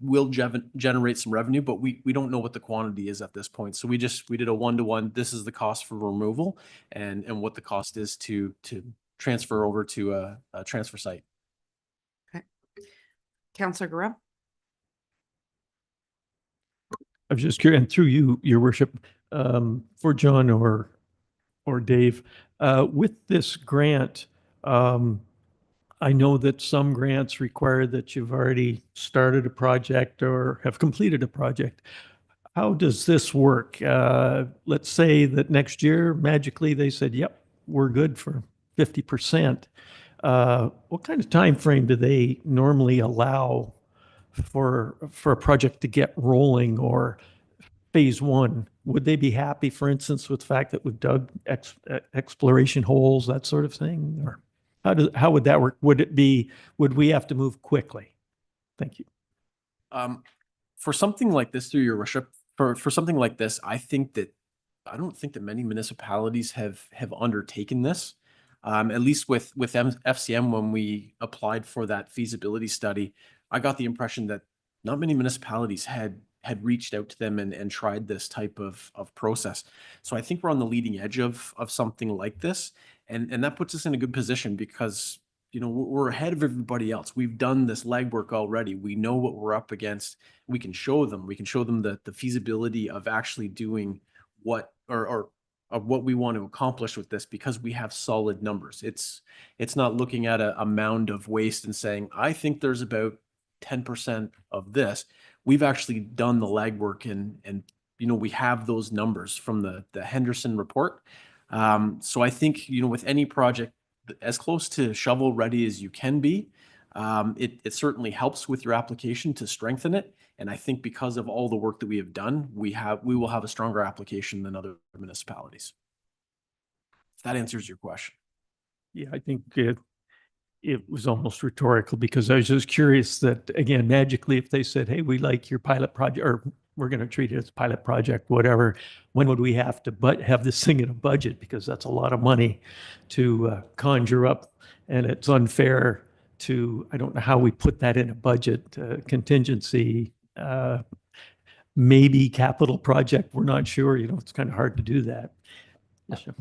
will generate some revenue, but we don't know what the quantity is at this point. So we did a 1-to-1. This is the cost for removal and what the cost is to transfer over to a transfer site. Counselor Giroux? I was just curious, and through you, your worship, for John or Dave, with this grant, I know that some grants require that you've already started a project or have completed a project. How does this work? Let's say that next year, magically, they said, yep, we're good for 50%. What kind of time frame do they normally allow for a project to get rolling, or phase one? Would they be happy, for instance, with the fact that we've dug exploration holes, that sort of thing? Or how would that work? Would we have to move quickly? Thank you. For something like this, through your worship, for something like this, I don't think that many municipalities have undertaken this. At least with FCM, when we applied for that feasibility study, I got the impression that not many municipalities had reached out to them and tried this type of process. So I think we're on the leading edge of something like this. And that puts us in a good position because, you know, we're ahead of everybody else. We've done this legwork already. We know what we're up against. We can show them the feasibility of actually doing what or of what we want to accomplish with this, because we have solid numbers. It's not looking at a mound of waste and saying, I think there's about 10% of this. We've actually done the legwork and you know, we have those numbers from the Henderson report. So I think, you know, with any project as close to shovel ready as you can be, it certainly helps with your application to strengthen it. And I think because of all the work that we have done, we will have a stronger application than other municipalities. If that answers your question. Yeah, I think it was almost rhetorical, because I was just curious that, again, magically, if they said, hey, we like your pilot project, or we're going to treat it as a pilot project, whatever, when would we have to have this thing in a budget? Because that's a lot of money to conjure up, and it's unfair to, I don't know how we put that in a budget, contingency, maybe capital project, we're not sure, you know, it's kind of hard to do that.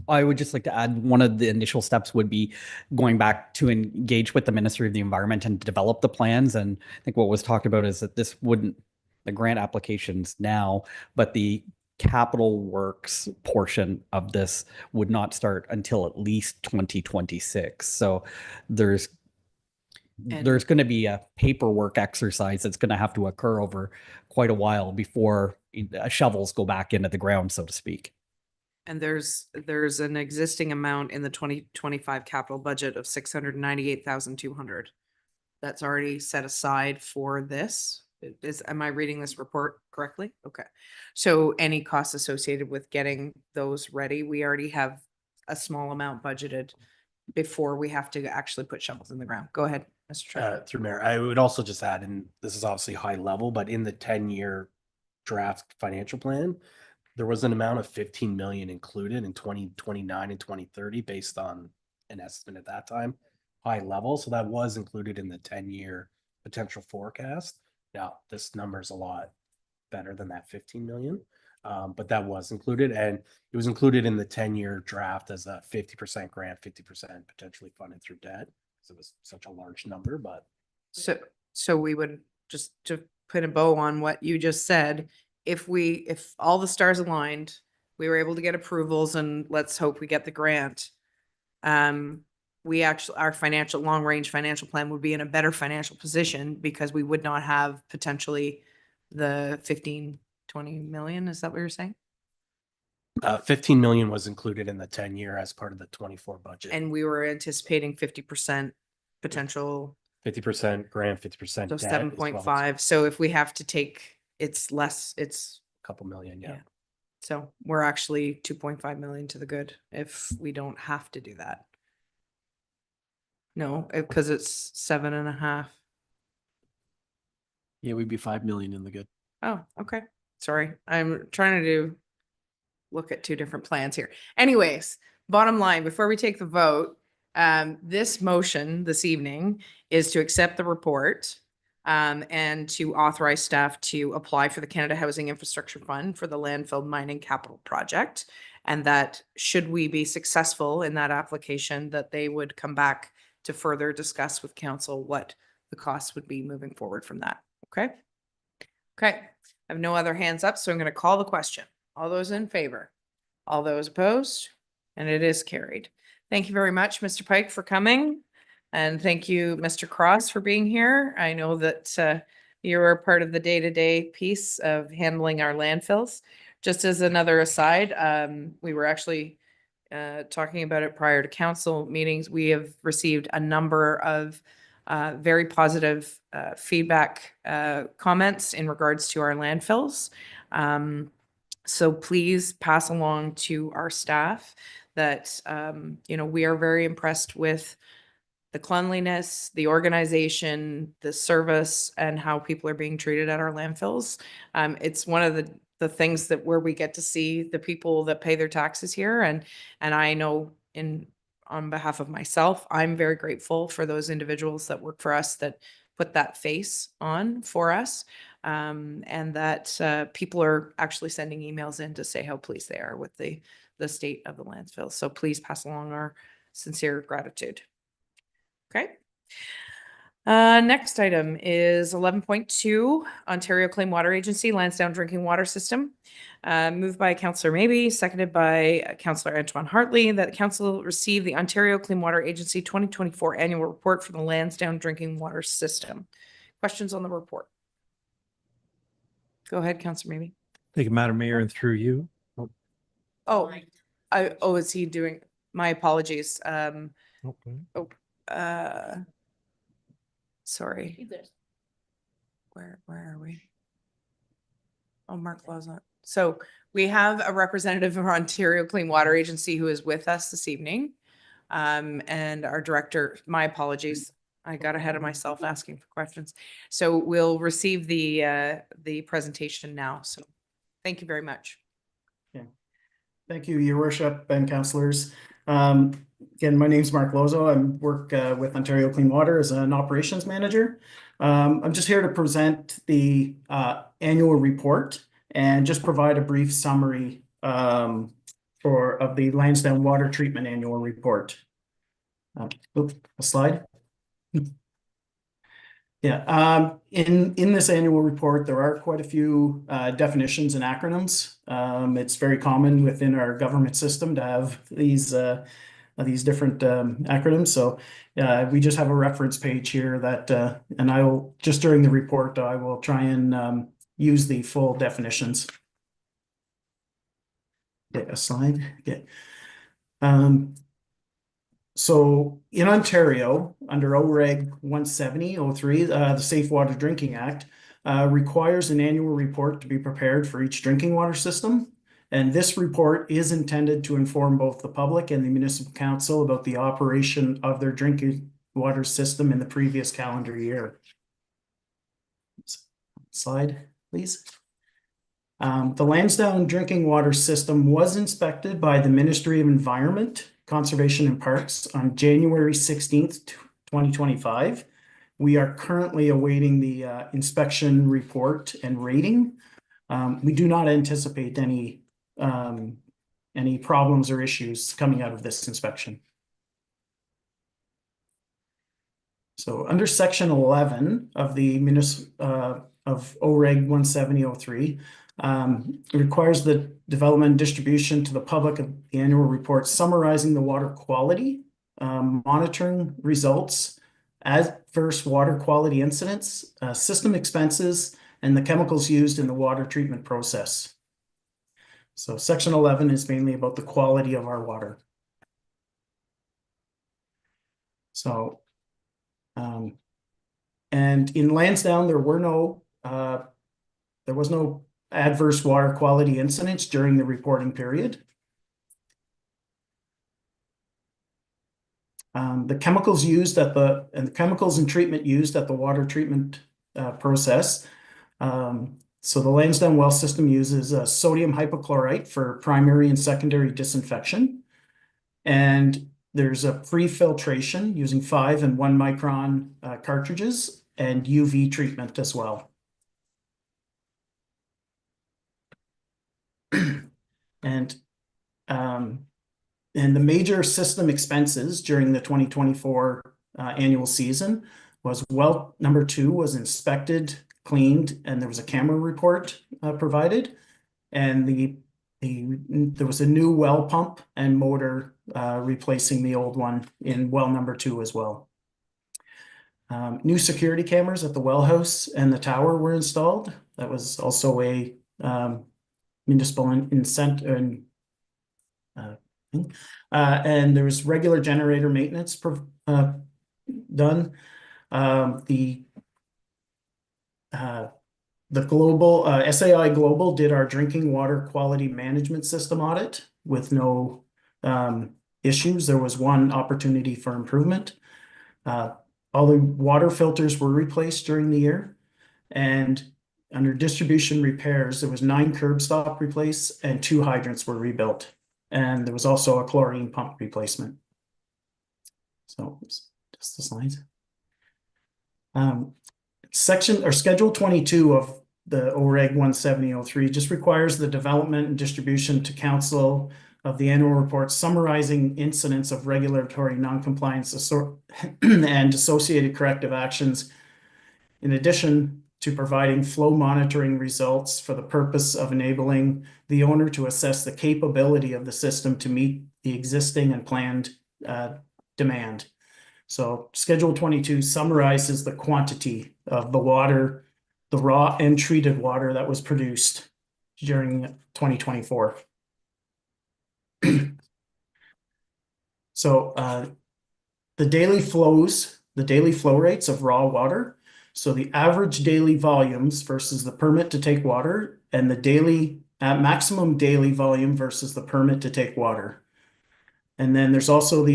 I would just like to add, one of the initial steps would be going back to engage with the Ministry of the Environment and develop the plans. And I think what was talked about is that this wouldn't, the grant applications now, but the capital works portion of this would not start until at least 2026. So there's going to be a paperwork exercise that's going to have to occur over quite a while before shovels go back into the ground, so to speak. And there's an existing amount in the 2025 capital budget of 698,200 that's already set aside for this. Am I reading this report correctly? Okay. So any costs associated with getting those ready, we already have a small amount budgeted before we have to actually put shovels in the ground. Go ahead, Mr. Treasurer. Through Mayor, I would also just add, and this is obviously high level, but in the 10-year draft financial plan, there was an amount of 15 million included in 2029 and 2030 based on an estimate at that time, high level. So that was included in the 10-year potential forecast. Now, this number is a lot better than that 15 million, but that was included, and it was included in the 10-year draft as a 50% grant, 50% potentially funded through debt. So it was such a large number, but. So we would, just to put a bow on what you just said, if all the stars aligned, we were able to get approvals, and let's hope we get the grant. Our long range financial plan would be in a better financial position, because we would not have potentially the 15, 20 million. Is that what you're saying? 15 million was included in the 10-year as part of the 24 budget. And we were anticipating 50% potential. 50% grant, 50% So debt. 7.5. So if we have to take, it's less, it's A couple million, yeah. So we're actually 2.5 million to the good if we don't have to do that. No, because it's 7.5. Yeah, we'd be 5 million in the good. Oh, okay. Sorry. I'm trying to look at two different plans here. Anyways, bottom line, before we take the vote, this motion this evening is to accept the report and to authorize staff to apply for the Canada Housing Infrastructure Fund for the landfill mining capital project. And that should we be successful in that application, that they would come back to further discuss with council what the costs would be moving forward from that. Okay. Okay. I have no other hands up, so I'm going to call the question. All those in favor? All those opposed? And it is carried. Thank you very much, Mr. Pike, for coming. And thank you, Mr. Cross, for being here. I know that you're part of the day-to-day piece of handling our landfills. Just as another aside, we were actually talking about it prior to council meetings. We have received a number of very positive feedback comments in regards to our landfills. So please pass along to our staff that, we are very impressed with the cleanliness, the organization, the service, and how people are being treated at our landfills. It's one of the things that where we get to see the people that pay their taxes here. And I know on behalf of myself, I'm very grateful for those individuals that work for us that put that face on for us. And that people are actually sending emails in to say how pleased they are with the state of the landfill. So please pass along our sincere gratitude. Okay. Next item is 11.2, Ontario Clean Water Agency Lansdowne Drinking Water System. Moved by Councillor Maybe, seconded by Councillor Antoine Hartley, that the council receive the Ontario Clean Water Agency 2024 annual report for the Lansdowne Drinking Water System. Questions on the report? Go ahead, Councillor Maybe. Thank you, Madam Mayor, and through you. Is he doing? My apologies. Sorry. Where are we? Oh, Mark Lawson. So we have a representative of our Ontario Clean Water Agency who is with us this evening. And our director, my apologies. I got ahead of myself asking for questions. So we'll receive the presentation now. So thank you very much. Okay. Thank you, Your Worship and councillors. Again, my name is Mark Lozo. I work with Ontario Clean Water as an operations manager. I'm just here to present the annual report and just provide a brief summary of the Lansdowne Water Treatment Annual Report. A slide. Yeah, in this annual report, there are quite a few definitions and acronyms. It's very common within our government system to have these different acronyms. So we just have a reference page here that, and I will, just during the report, I will try and use the full definitions. Get a slide. Okay. So in Ontario, under OREG 170.03, the Safe Water Drinking Act requires an annual report to be prepared for each drinking water system. And this report is intended to inform both the public and the municipal council about the operation of their drinking water system in the previous calendar year. Slide, please. The Lansdowne Drinking Water System was inspected by the Ministry of Environment, Conservation and Parks on January 16th, 2025. We are currently awaiting the inspection report and rating. We do not anticipate any problems or issues coming out of this inspection. So under section 11 of the of OREG 170.03, it requires the development and distribution to the public of the annual report summarizing the water quality, monitoring results, adverse water quality incidents, system expenses, and the chemicals used in the water treatment process. So section 11 is mainly about the quality of our water. So, and in Lansdowne, there was no adverse water quality incidents during the reporting period. The chemicals used and the chemicals and treatment used at the water treatment process. So the Lansdowne well system uses sodium hypochlorite for primary and secondary disinfection. And there's a pre-filtration using 5 and 1 micron cartridges and UV treatment as well. And the major system expenses during the 2024 annual season was well number 2 was inspected, cleaned, and there was a camera report provided. And there was a new well pump and motor replacing the old one in well number 2 as well. New security cameras at the well house and the tower were installed. That was also a municipal incentive. And there was regular generator maintenance done. The global SAI Global did our drinking water quality management system audit with no issues. There was one opportunity for improvement. All the water filters were replaced during the year, and under distribution repairs, there was 9 curb stop replaced and 2 hydrants were rebuilt. And there was also a chlorine pump replacement. So just the slides. Section or Schedule 22 of the OREG 17003 just requires the development and distribution to council of the annual report summarizing incidents of regulatory noncompliance and associated corrective actions, in addition to providing flow monitoring results for the purpose of enabling the owner to assess the capability of the system to meet the existing and planned demand. So Schedule 22 summarizes the quantity of the water, the raw and treated water that was produced during 2024. So the daily flow rates of raw water. So the average daily volumes versus the permit to take water, and the daily maximum daily volume versus the permit to take water. And then there's also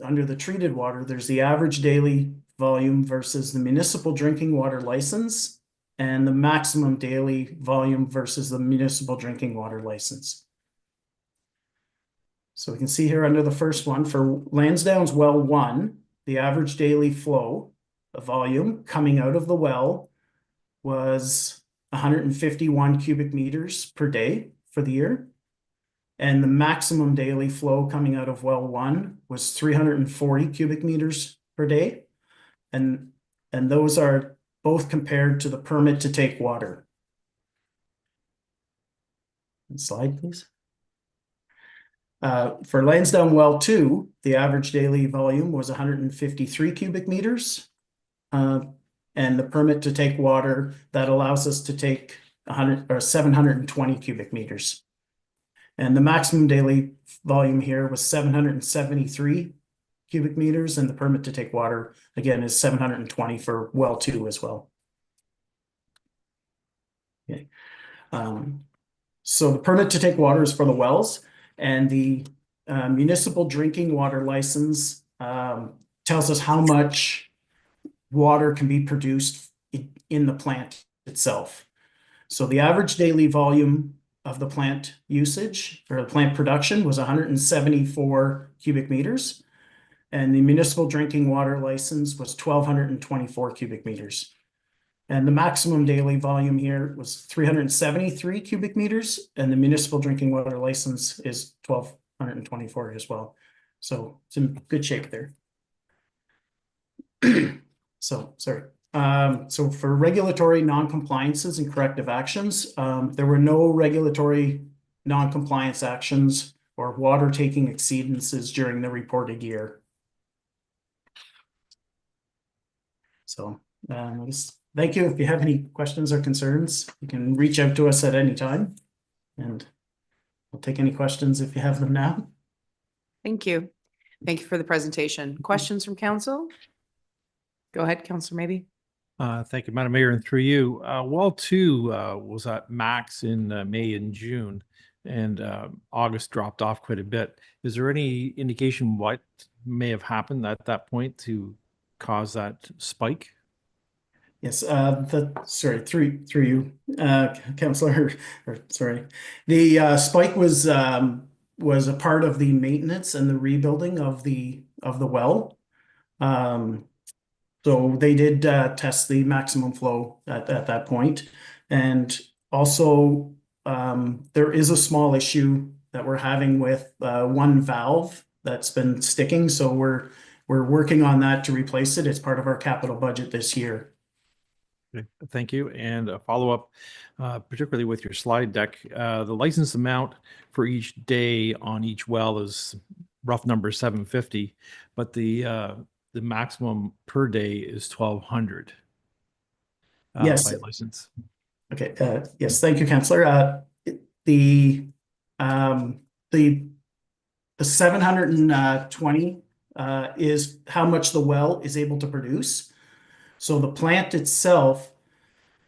under the treated water, there's the average daily volume versus the municipal drinking water license, and the maximum daily volume versus the municipal drinking water license. So we can see here under the first one for Lansdowne's well 1, the average daily flow volume coming out of the well was 151 cubic meters per day for the year. And the maximum daily flow coming out of well 1 was 340 cubic meters per day. And those are both compared to the permit to take water. Next slide, please. For Lansdowne well 2, the average daily volume was 153 cubic meters. And the permit to take water, that allows us to take 720 cubic meters. And the maximum daily volume here was 773 cubic meters, and the permit to take water, again, is 720 for well 2 as well. Okay. So the permit to take water is for the wells, and the municipal drinking water license tells us how much water can be produced in the plant itself. So the average daily volume of the plant usage or the plant production was 174 cubic meters, and the municipal drinking water license was 1,224 cubic meters. And the maximum daily volume here was 373 cubic meters, and the municipal drinking water license is 1,224 as well. So it's in good shape there. So, sorry. So for regulatory non-compliances and corrective actions, there were no regulatory non-compliance actions or water taking exceedances during the reported year. So thank you. If you have any questions or concerns, you can reach out to us at any time, and we'll take any questions if you have them now. Thank you. Thank you for the presentation. Questions from council? Go ahead, Councillor Maybe. Thank you, Madam Mayor, and through you. Well 2 was at max in May and June. and August dropped off quite a bit. Is there any indication what may have happened at that point to cause that spike? Yes, through you, Counselor, or sorry. The spike was a part of the maintenance and the rebuilding of the well. So they did test the maximum flow at that point. And also there is a small issue that we're having with one valve that's been sticking. So we're working on that to replace it. It's part of our capital budget this year. Okay, thank you. And a follow-up, particularly with your slide deck, the license amount for each day on each well is rough number 750, but the maximum per day is 1,200. Yes. By license. Okay. Yes. Thank you, Councillor. The 720 is how much the well is able to produce. So the plant itself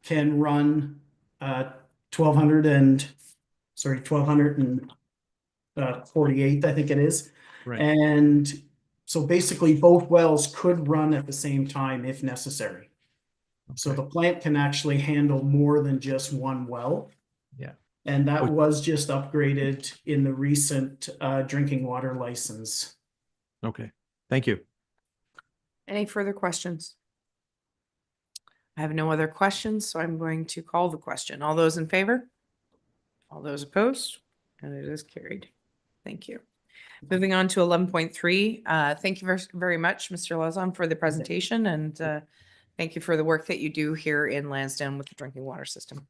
can run 1,248, I think it is. Right. And so basically both wells could run at the same time if necessary. So Okay. the plant can actually handle more than just one well. Yeah. And that was just upgraded in the recent drinking water license. Okay. Thank you. Any further questions? I have no other questions, so I'm going to call the question. All those in favor? All those opposed? And it is carried. Thank you. Moving on to 11.3. Thank you very much, Mr. Lauzon, for the presentation, and thank you for the work that you do here in Lansdowne with the drinking water system.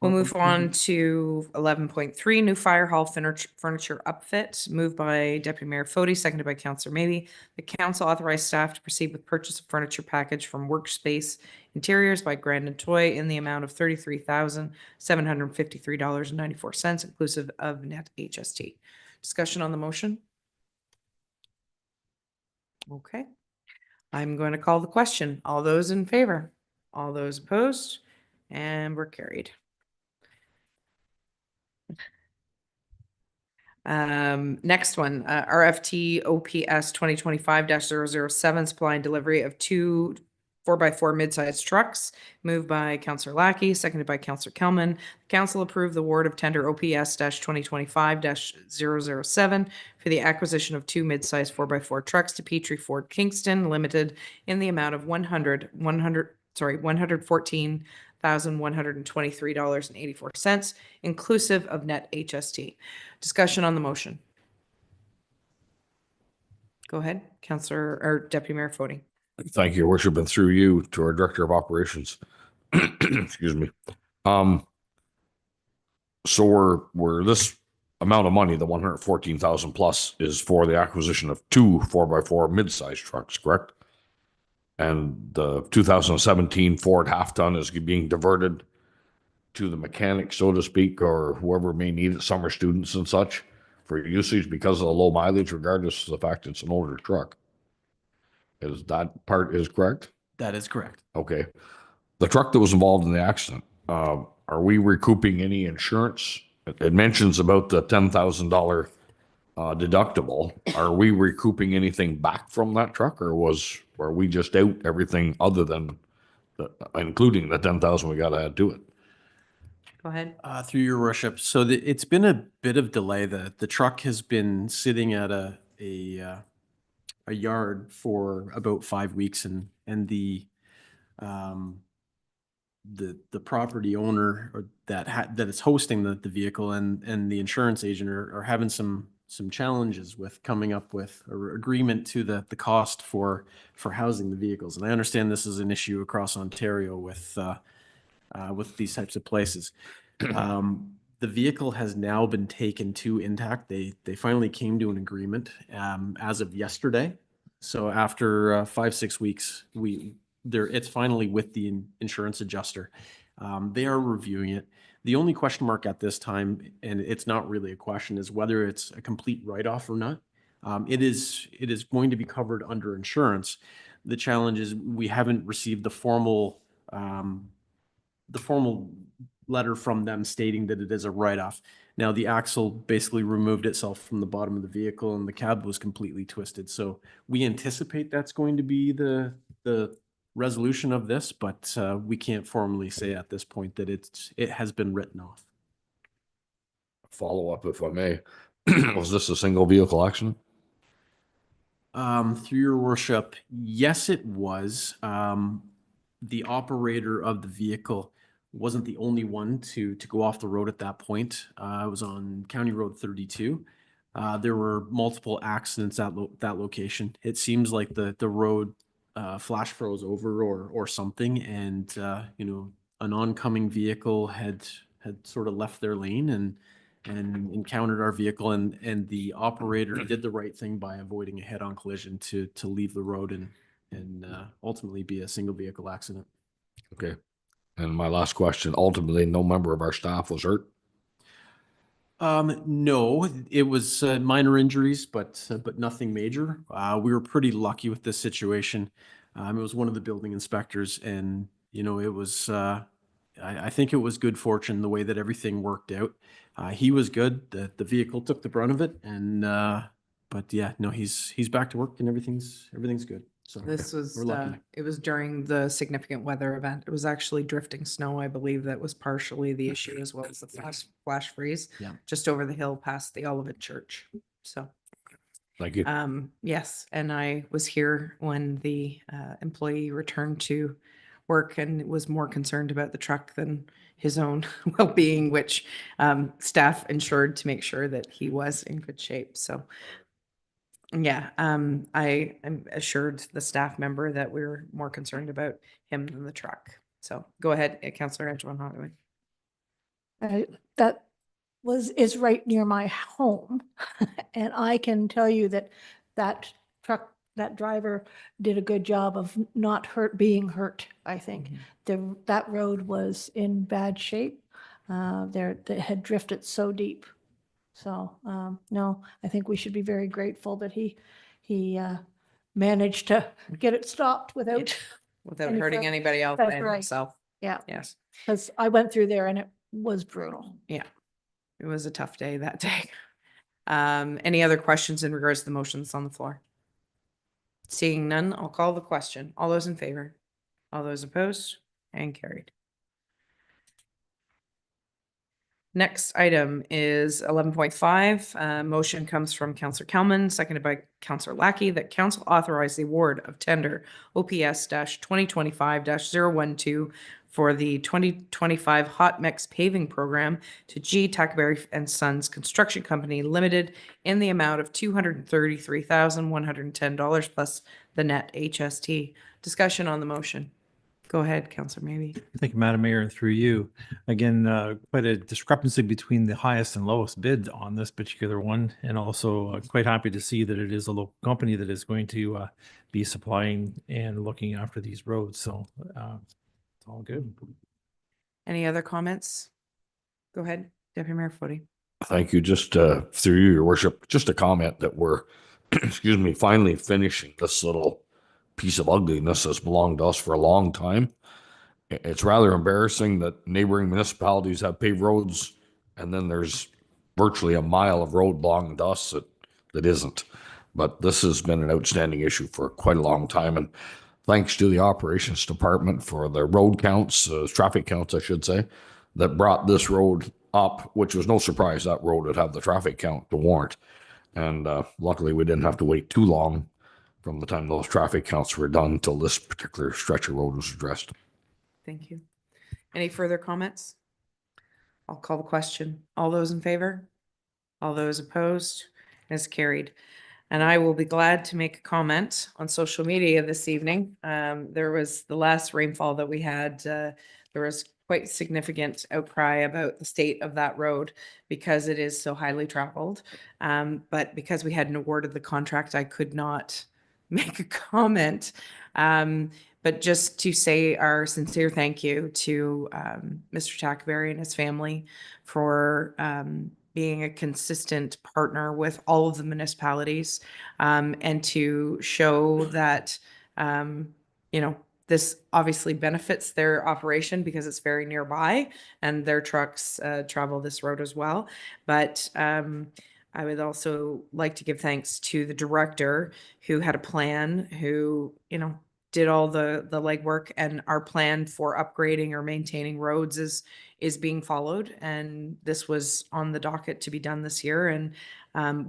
We'll move on to 11.3, new fire hall furniture upfit, moved by Deputy Mayor Fody, seconded by Councillor Maybe. The council authorized staff to proceed with purchase of furniture package from Workspace Interiors by Grandin Toy in the amount of $33,753.94, inclusive of net HST. Discussion on the motion? Okay. I'm going to call the question. All those in favor? All those opposed? And we're carried. Next one, RFT OPS 2025-007, supply and delivery of two 4x4 mid-sized trucks, moved by Councillor Lackey, seconded by Councillor Kelman. Council approved the award of tender OPS-2025-007 for the acquisition of two mid-sized 4x4 trucks to Petrie Ford Kingston Limited in the amount of $114,123.84, inclusive of net HST. Discussion on the motion. Go ahead, Councillor or Deputy Mayor Fody. Thank you, Your Worship, and through you to our Director of Operations. Excuse me. So we're this amount of money, the 114,000 plus, is for the acquisition of two 4x4 mid-sized trucks, correct? And the 2017 Ford half-ton is being diverted to the mechanic, so to speak, or whoever may need it, summer students and such, for usage because of the low mileage, regardless of the fact it's an older truck. Is that part is correct? That is correct. Okay. The truck that was involved in the accident, are we recouping any insurance? It mentions about the $10,000 deductible. Are we recouping anything back from that truck, or were we just out everything other than including the 10,000 we got to add to it? Go ahead. Through your worship. So it's been a bit of delay. The truck has been sitting at a yard for about 5 weeks, and the property owner that is hosting the vehicle and the insurance agent are having some challenges with coming up with an agreement to the cost for housing the vehicles. And I understand this is an issue across Ontario with these types of places. The vehicle has now been taken to Intact. They finally came to an agreement as of yesterday. So after 5-6 weeks, it's finally with the insurance adjuster. They are reviewing it. The only question mark at this time, and it's not really a question, is whether it's a complete write-off or not. It is going to be covered under insurance. The challenge is we haven't received the formal letter from them stating that it is a write-off. Now the axle basically removed itself from the bottom of the vehicle and the cab was completely twisted. So we anticipate that's going to be the resolution of this, but we can't formally say at this point that it has been written off. Follow up, if I may. Was this a single vehicle accident? Through your worship, yes, it was. The operator of the vehicle wasn't the only one to go off the road at that point. I was on County Road 32. There were multiple accidents at that location. It seems like the road flash froze over or something, and an oncoming vehicle had sort of left their lane and encountered our vehicle, and the operator did the right thing by avoiding a head-on collision to leave the road and ultimately be a single vehicle accident. Okay. And my last question, ultimately, no member of our staff was hurt? No, it was minor injuries, but nothing major. We were pretty lucky with this situation. It was one of the building inspectors, and it was. I think it was good fortune the way that everything worked out. He was good. The vehicle took the brunt of it, and but yeah, no, he's back to work and everything's good. So This was, we're lucky. it was during the significant weather event. It was actually drifting snow, I believe, that was partially the issue, as well as the flash freeze. Yeah. Just over the hill past the Olivet Church. So, Thank you. yes, and I was here when the employee returned to work and was more concerned about the truck than his own well-being, which staff ensured to make sure that he was in good shape. So, yeah, I am assured the staff member that we're more concerned about him than the truck. So go ahead, Councillor Antoine Holloway. That is right near my home. And I can tell you that truck, that driver did a good job of not being hurt, I think. That road was in bad shape. It had drifted so deep. So, no, I think we should be very grateful that he managed to get it stopped without, Without Any hurting fur- anybody else that's and right. himself. yeah, Yes, because I went through there and it was brutal. it was a tough day that day. Any other questions in regards to the motions on the floor? Seeing none, I'll call the question. All those in favor? All those opposed? And carried. Next item is 11.5. Motion comes from Councillor Kelman, seconded by Councillor Lackey, that council authorize the award of tender OPS-2025-012 for the 2025 hot mix paving program to G. Tackberry and Sons Construction Company Limited in the amount of $233,110 plus the net HST. Discussion on the motion. Go ahead, Councillor Maybe. Thank you, Madam Mayor, and through you. Again, quite a discrepancy between the highest and lowest bid on this particular one. And also quite happy to see that it is a local company that is going to be supplying and looking after these roads. So it's all good. Any other comments? Go ahead, Deputy Mayor Footy. Thank you. Just through you, Your Worship, just a comment that we're, excuse me, finally finishing this little piece of ugliness that's belonged to us for a long time. It's rather embarrassing that neighboring municipalities have paved roads, and then there's virtually a mile of road belonging to us that isn't. But this has been an outstanding issue for quite a long time, and thanks to the operations department for the road counts, traffic counts, I should say, that brought this road up, which was no surprise that road would have the traffic count to warrant. And luckily, we didn't have to wait too long from the time those traffic counts were done till this particular stretch of road was addressed. Thank you. Any further comments? I'll call the question. All those in favor? All those opposed? Is carried. And I will be glad to make a comment on social media this evening. There was the last rainfall that we had. There was quite significant outcry about the state of that road because it is so highly traveled. But because we hadn't awarded the contract, I could not make a comment. But just to say our sincere thank you to Mr. Tackberry and his family for being a consistent partner with all of the municipalities and to show that, This obviously benefits their operation because it's very nearby and their trucks travel this road as well. But I would also like to give thanks to the director who had a plan, who, did all the legwork, and our plan for upgrading or maintaining roads is being followed. And this was on the docket to be done this year, and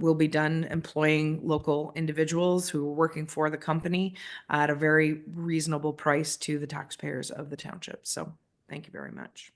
will be done employing local individuals who are working for the company at a very reasonable price to the taxpayers of the township. So thank you very much.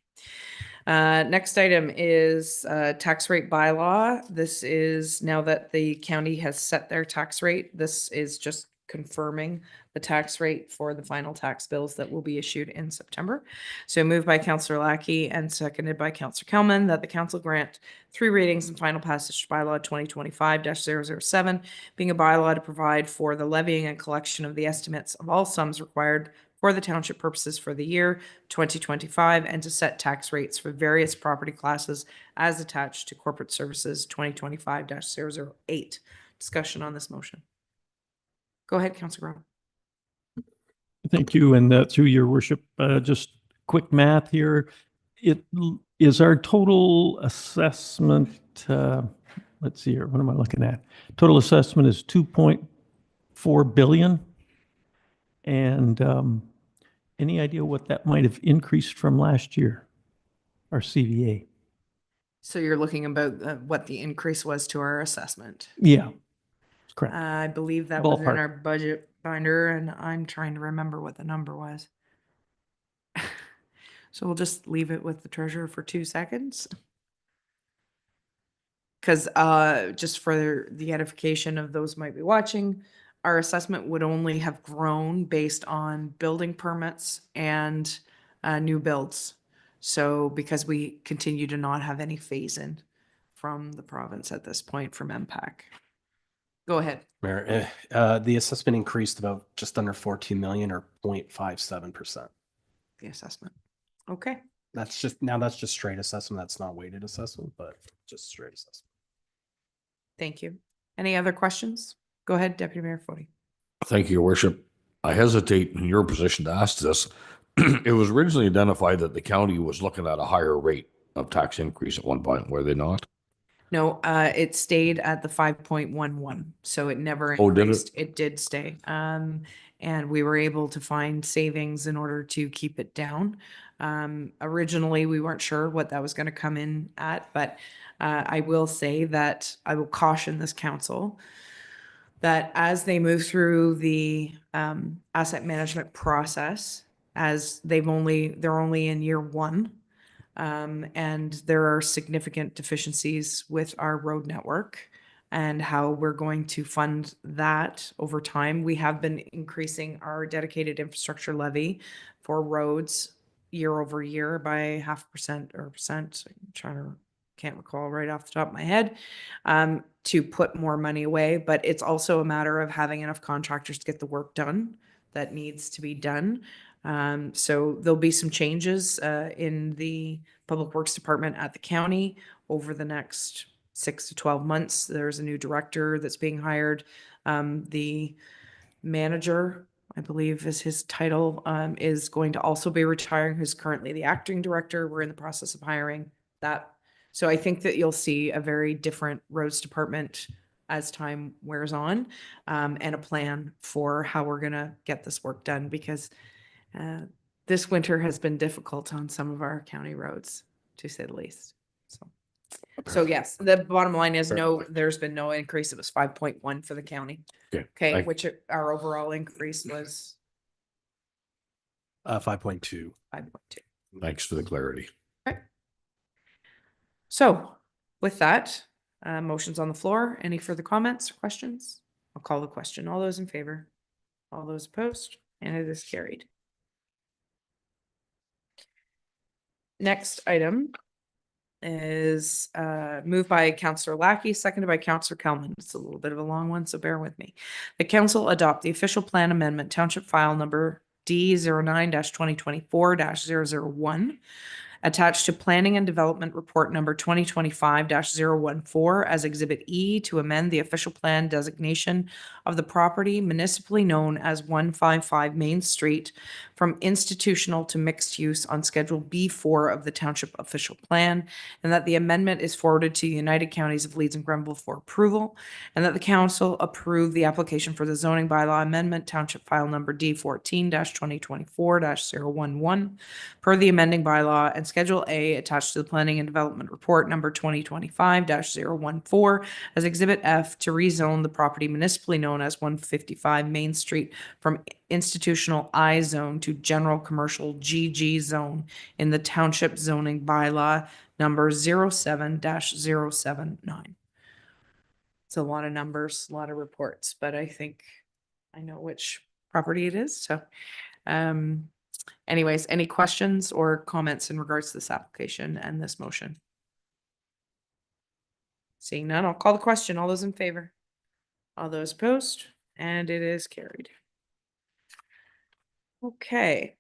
Next item is tax rate bylaw. This is now that the county has set their tax rate. This is just confirming the tax rate for the final tax bills that will be issued in September. So moved by Councillor Lackey and seconded by Councillor Kelman that the council grant 3 readings and final passage to bylaw 2025-007, being a bylaw to provide for the levying and collection of the estimates of all sums required for the township purposes for the year 2025, and to set tax rates for various property classes as attached to corporate services 2025-008. Discussion on this motion. Go ahead, Councillor Grow. Thank you. And through your worship, just quick math here. It is our total assessment. Let's see here. What am I looking at? Total assessment is 2.4 billion. And any idea what that might have increased from last year, our CVA? So you're looking about what the increase was to our assessment. Yeah, correct. I believe that was in Ballpark. our budget binder, and I'm trying to remember what the number was. So we'll just leave it with the treasurer for 2 seconds. Because just for the edification of those who might be watching, our assessment would only have grown based on building permits and new builds. So because we continue to not have any phase in from the province at this point from MPAC. Go ahead. Mayor, the assessment increased about just under 14 million or 0.57%. The assessment. Okay. That's just straight assessment. That's not weighted assessment, but just straight assessment. Thank you. Any other questions? Go ahead, Deputy Mayor Fody. Thank you, Your Worship. I hesitate in your position to ask this. It was originally identified that the county was looking at a higher rate of tax increase at one point, were they not? No, it stayed at the 5.11, so it never Oh, did it? increased. It did stay. And we were able to find savings in order to keep it down. Originally, we weren't sure what that was going to come in at, but I will say that I will caution this council that as they move through the asset management process, as they're only in year 1, and there are significant deficiencies with our road network and how we're going to fund that over time. We have been increasing our dedicated infrastructure levy for roads year over year by 0.5% or 1%. Can't recall right off the top of my head, to put more money away. But it's also a matter of having enough contractors to get the work done that needs to be done. So there'll be some changes in the Public Works Department at the county over the next 6 to 12 months. There's a new director that's being hired. The manager, I believe is his title, is going to also be retiring, who's currently the acting director. We're in the process of hiring that. So I think that you'll see a very different roads department as time wears on, and a plan for how we're going to get this work done, because this winter has been difficult on some of our county roads, to say the least. So yes, the bottom line is no, there's been no increase. It was 5.1 for the county. Okay, which our overall increase was 5.2. 5.2. Thanks for the clarity. Okay. So with that, motion's on the floor. Any further comments or questions? I'll call the question. All those in favor? All those opposed? And it is carried. Next item is moved by Councillor Lackey, seconded by Councillor Kelman. It's a little bit of a long one, so bear with me. The council adopt the official plan amendment, township file number D09-2024-001, attached to Planning and Development Report number 2025-014 as Exhibit E to amend the official plan designation of the property municipally known as 155 Main Street from institutional to mixed use on Schedule B4 of the Township Official Plan, and that the amendment is forwarded to the United Counties of Leeds and Grenville for approval, and that the council approve the application for the zoning bylaw amendment, Township File Number D14-2024-011, per the amending bylaw, and Schedule A attached to the Planning and Development Report number 2025-014 as Exhibit F to rezone the property municipally known as 155 Main Street from institutional I zone to general commercial GG zone in the Township zoning bylaw number 07-079. It's a lot of numbers, a lot of reports, but I think I know which property it is. So, anyways, any questions or comments in regards to this application and this motion? Seeing none, I'll call the question. All those in favor? All those opposed? And it is carried. Okay.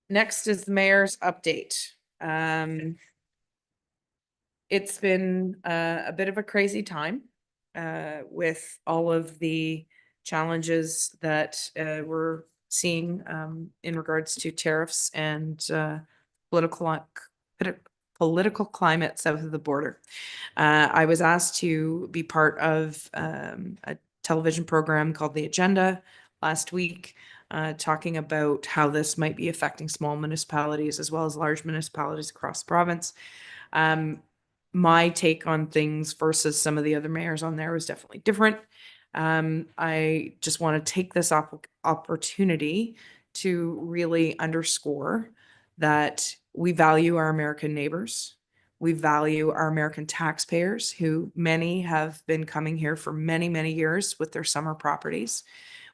Next is the mayor's update. It's been a bit of a crazy time with all of the challenges that we're seeing in regards to tariffs and political climate south of the border. I was asked to be part of a television program called The Agenda last week, talking about how this might be affecting small municipalities as well as large municipalities across the province. My take on things versus some of the other mayors on there was definitely different. I just want to take this opportunity to really underscore that we value our American neighbors. We value our American taxpayers, who many have been coming here for many, many years with their summer properties.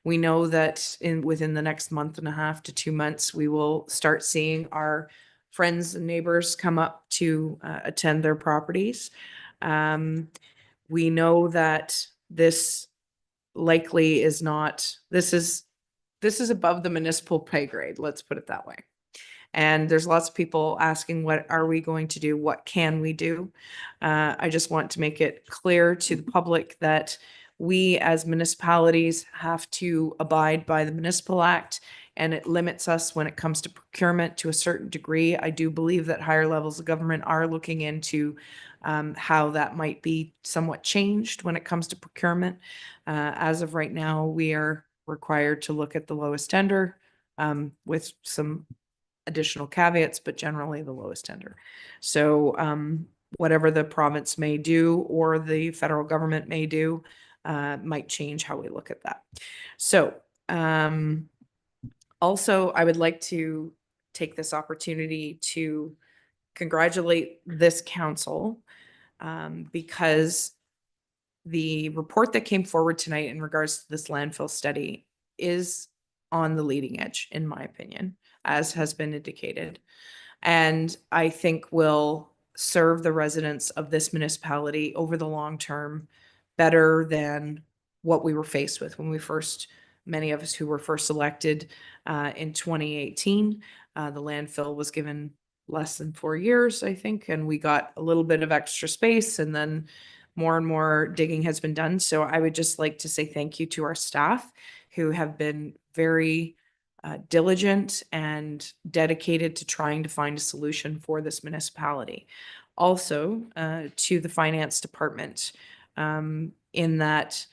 We know that within the next month and a half to 2 months, we will start seeing our friends and neighbors come up to attend their properties. We know that this likely is not, this is above the municipal pay grade, let's put it that way. And there's lots of people asking, what are we going to do? What can we do? I just want to make it clear to the public that we as municipalities have to abide by the Municipal Act, and it limits us when it comes to procurement to a certain degree. I do believe that higher levels of government are looking into how that might be somewhat changed when it comes to procurement. As of right now, we are required to look at the lowest tender with some additional caveats, but generally the lowest tender. So whatever the province may do or the federal government may do might change how we look at that. So also, I would like to take this opportunity to congratulate this council because the report that came forward tonight in regards to this landfill study is on the leading edge, in my opinion, as has been indicated. And I think will serve the residents of this municipality over the long term better than what we were faced with when we first, many of us who were first elected in 2018. The landfill was given less than 4 years, I think, and we got a little bit of extra space, and then more and more digging has been done. So I would just like to say thank you to our staff who have been very diligent and dedicated to trying to find a solution for this municipality. Also, to the finance department, in that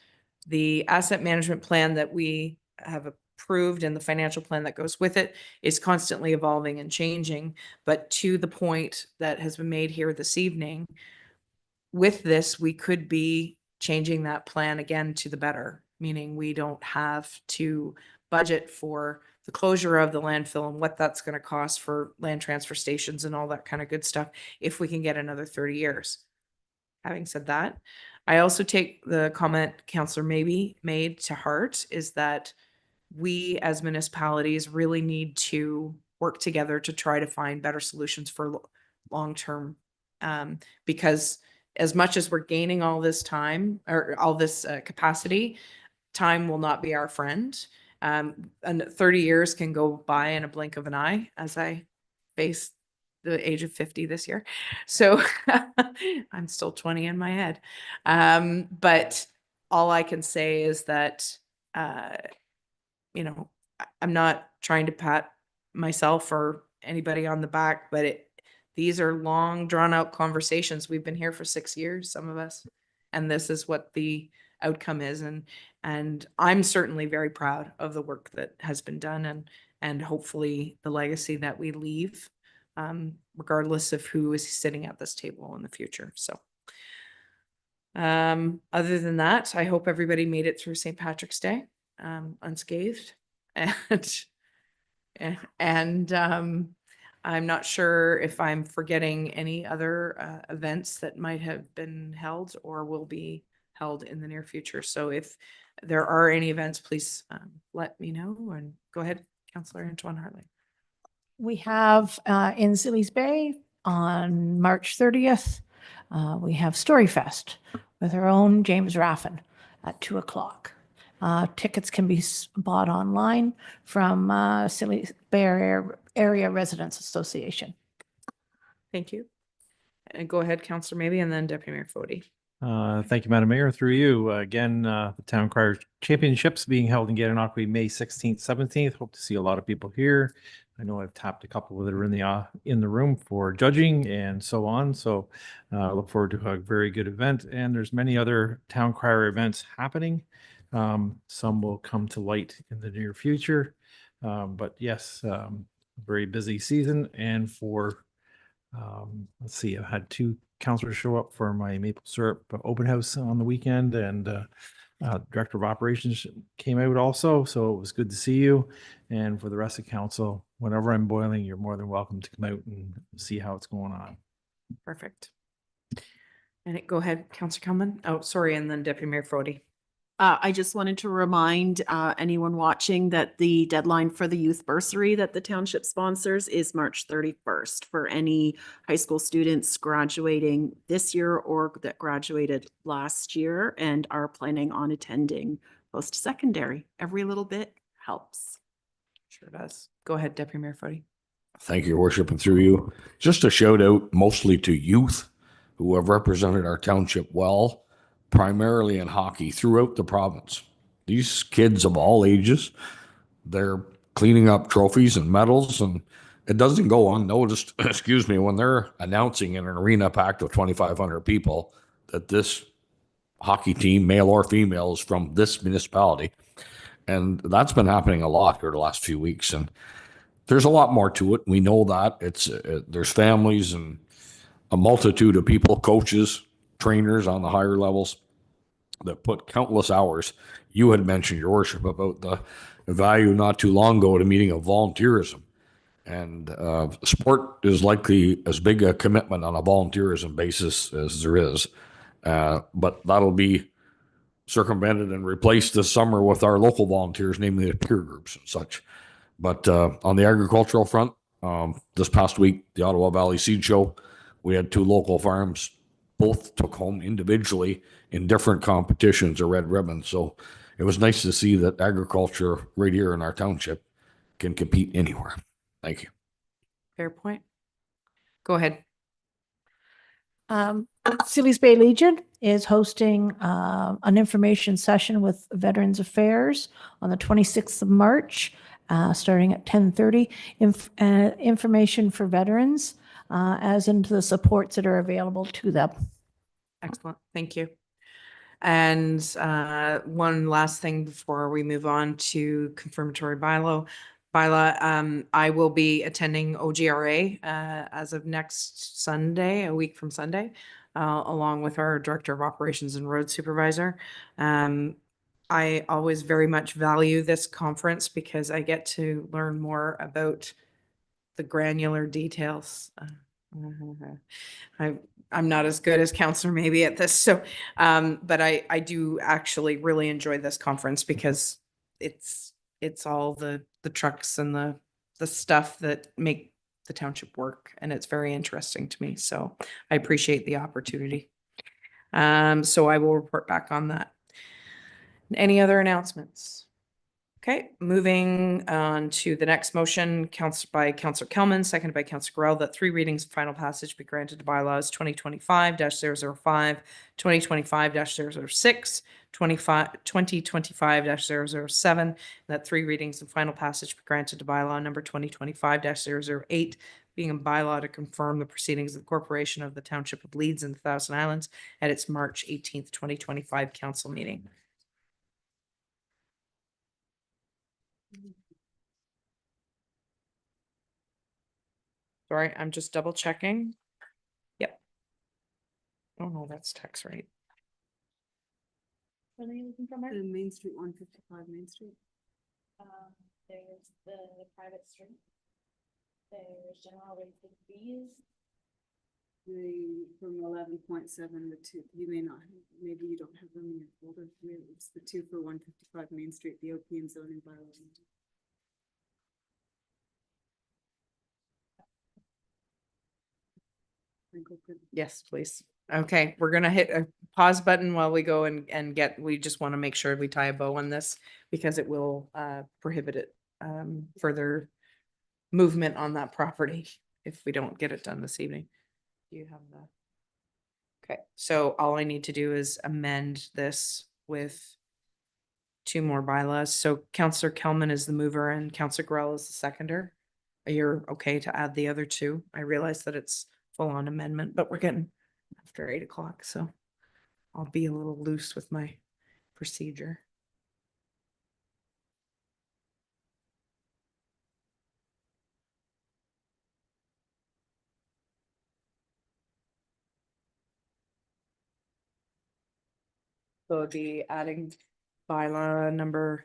the asset management plan that we have approved and the financial plan that goes with it is constantly evolving and changing. But to the point that has been made here this evening, with this, we could be changing that plan again to the better, meaning we don't have to budget for the closure of the landfill and what that's going to cost for land transfer stations and all that kind of good stuff if we can get another 30 years. Having said that, I also take the comment Councillor Maybe made to heart, is that we as municipalities really need to work together to try to find better solutions for long term, because as much as we're gaining all this time or all this capacity, time will not be our friend. And 30 years can go by in a blink of an eye, as I face the age of 50 this year. So I'm still 20 in my head. But all I can say is that, you know, I'm not trying to pat myself or anybody on the back, but these are long drawn out conversations. We've been here for 6 years, some of us, and this is what the outcome is. And I'm certainly very proud of the work that has been done and hopefully the legacy that we leave, regardless of who is sitting at this table in the future. So, other than that, I hope everybody made it through St. Patrick's Day, unscathed. And I'm not sure if I'm forgetting any other events that might have been held or will be held in the near future. So if there are any events, please let me know. And go ahead, Councillor Antoine Hartley. We have in Sillies Bay on March 30th, we have Storyfest with our own James Raffin at 2:00. Tickets can be bought online from Sillies Bay Area Residents Association. Thank you. And go ahead, Councillor Maybe, and then Deputy Mayor Fody. Thank you, Madam Mayor. Through you, again, the Town Crier Championships being held in Gananoque, May 16th, 17th. Hope to see a lot of people here. I know I've tapped a couple that are in the room for judging and so on. So look forward to a very good event. And there's many other Town Crier events happening. Some will come to light in the near future. But yes, very busy season. And for, let's see, I've had 2 counselors show up for my maple syrup open house on the weekend, and Director of Operations came out also. So it was good to see you. And for the rest of council, whenever I'm boiling, you're more than welcome to come out and see how it's going on. Perfect. And go ahead, Councillor Kelman. Oh, sorry. And then Deputy Mayor Fody. I just wanted to remind anyone watching that the deadline for the youth bursary that the township sponsors is March 31st for any high school students graduating this year or that graduated last year and are planning on attending post-secondary. Every little bit helps. Sure does. Go ahead, Deputy Mayor Fody. Thank you, Your Worship, and through you. Just a shout out mostly to youth who have represented our township well, primarily in hockey throughout the province. These kids of all ages, they're cleaning up trophies and medals, and it doesn't go unnoticed, excuse me, when they're announcing in an arena packed with 2,500 people that this hockey team, male or female, is from this municipality. And that's been happening a lot here the last few weeks. And there's a lot more to it. We know that. There's families and a multitude of people, coaches, trainers on the higher levels that put countless hours. You had mentioned, Your Worship, about the value not too long ago at a meeting of volunteerism. And sport is likely as big a commitment on a volunteerism basis as there is. But that'll be circumvented and replaced this summer with our local volunteers, namely the peer groups and such. But on the agricultural front, this past week, the Ottawa Valley Seed Show, we had 2 local farms. Both took home individually in different competitions a red ribbon. So it was nice to see that agriculture right here in our township can compete anywhere. Thank you. Fair point. Go ahead. Sillies Bay Legion is hosting an information session with Veterans Affairs on the 26th of March, starting at 10:30. Information for veterans, as into the supports that are available to them. Excellent. Thank you. And one last thing before we move on to confirmatory bylaw, I will be attending OGRA as of next Sunday, a week from Sunday, along with our Director of Operations and Road Supervisor. I always very much value this conference because I get to learn more about the granular details. I'm not as good as Councillor maybe at this, so but I do actually really enjoy this conference because it's all the trucks and the stuff that make the township work, and it's very interesting to me. So I appreciate the opportunity. So I will report back on that. Any other announcements? Okay, moving on to the next motion, by Councillor Kelman, seconded by Councillor Grell, that 3 readings of final passage be granted to bylaws 2025-005, 2025-006, 2025-007, that 3 readings of final passage be granted to bylaw number 2025-008, being a bylaw to confirm the proceedings of the Corporation of the Township of Leeds and the Thousand Islands at its March 18th, 2025 council meeting. Sorry, I'm just double checking. Yep. Oh no, that's text, right? What are you looking for, Mark? The Main Street, 155 Main Street. There's the private street. There's general rates of fees. The, from 11.7, the 2, you may not, maybe you don't have them in your folder. It's the 2 for 155 Main Street, the OP and zoning bylaws. Yes, please. Okay, we're gonna hit a pause button while we go and we just want to make sure we tie a bow on this because it will prohibit it further movement on that property if we don't get it done this evening. Do you have the? Okay, so all I need to do is amend this with 2 more bylaws. So Councillor Kelman is the mover and Councillor Grell is the seconder. You're okay to add the other 2? I realize that it's full-on amendment, but we're getting after 8 o'clock, so I'll be a little loose with my procedure. So it'd be adding bylaw number.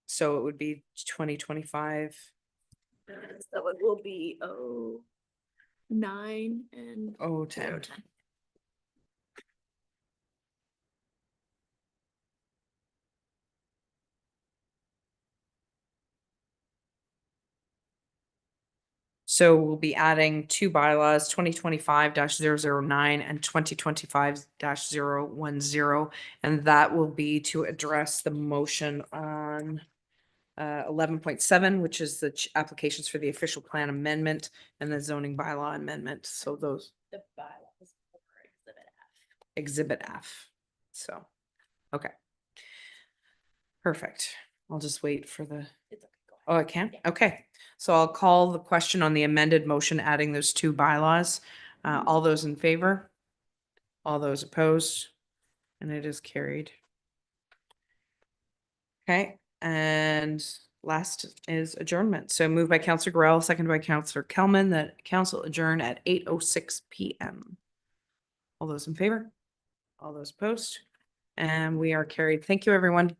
So it would be 2025. So it will be 09 and 010. So we'll be adding 2 bylaws, 2025-009 and 2025-010. And that will be to address the motion on 11.7, which is the applications for the official plan amendment and the zoning bylaw amendment. So those. the bylaws for Exhibit F. So, okay. Perfect. I'll just wait for the. It's okay, go ahead. Oh, I can? Yeah. Okay. So I'll call the question on the amended motion, adding those 2 bylaws. All those in favor? All those opposed? And it is carried. Okay, and last is adjournment. So moved by Councillor Grell, seconded by Councillor Kelman, that council adjourn at 8:06 p.m. All those in favor? All those opposed? And we are carried. Thank you, everyone.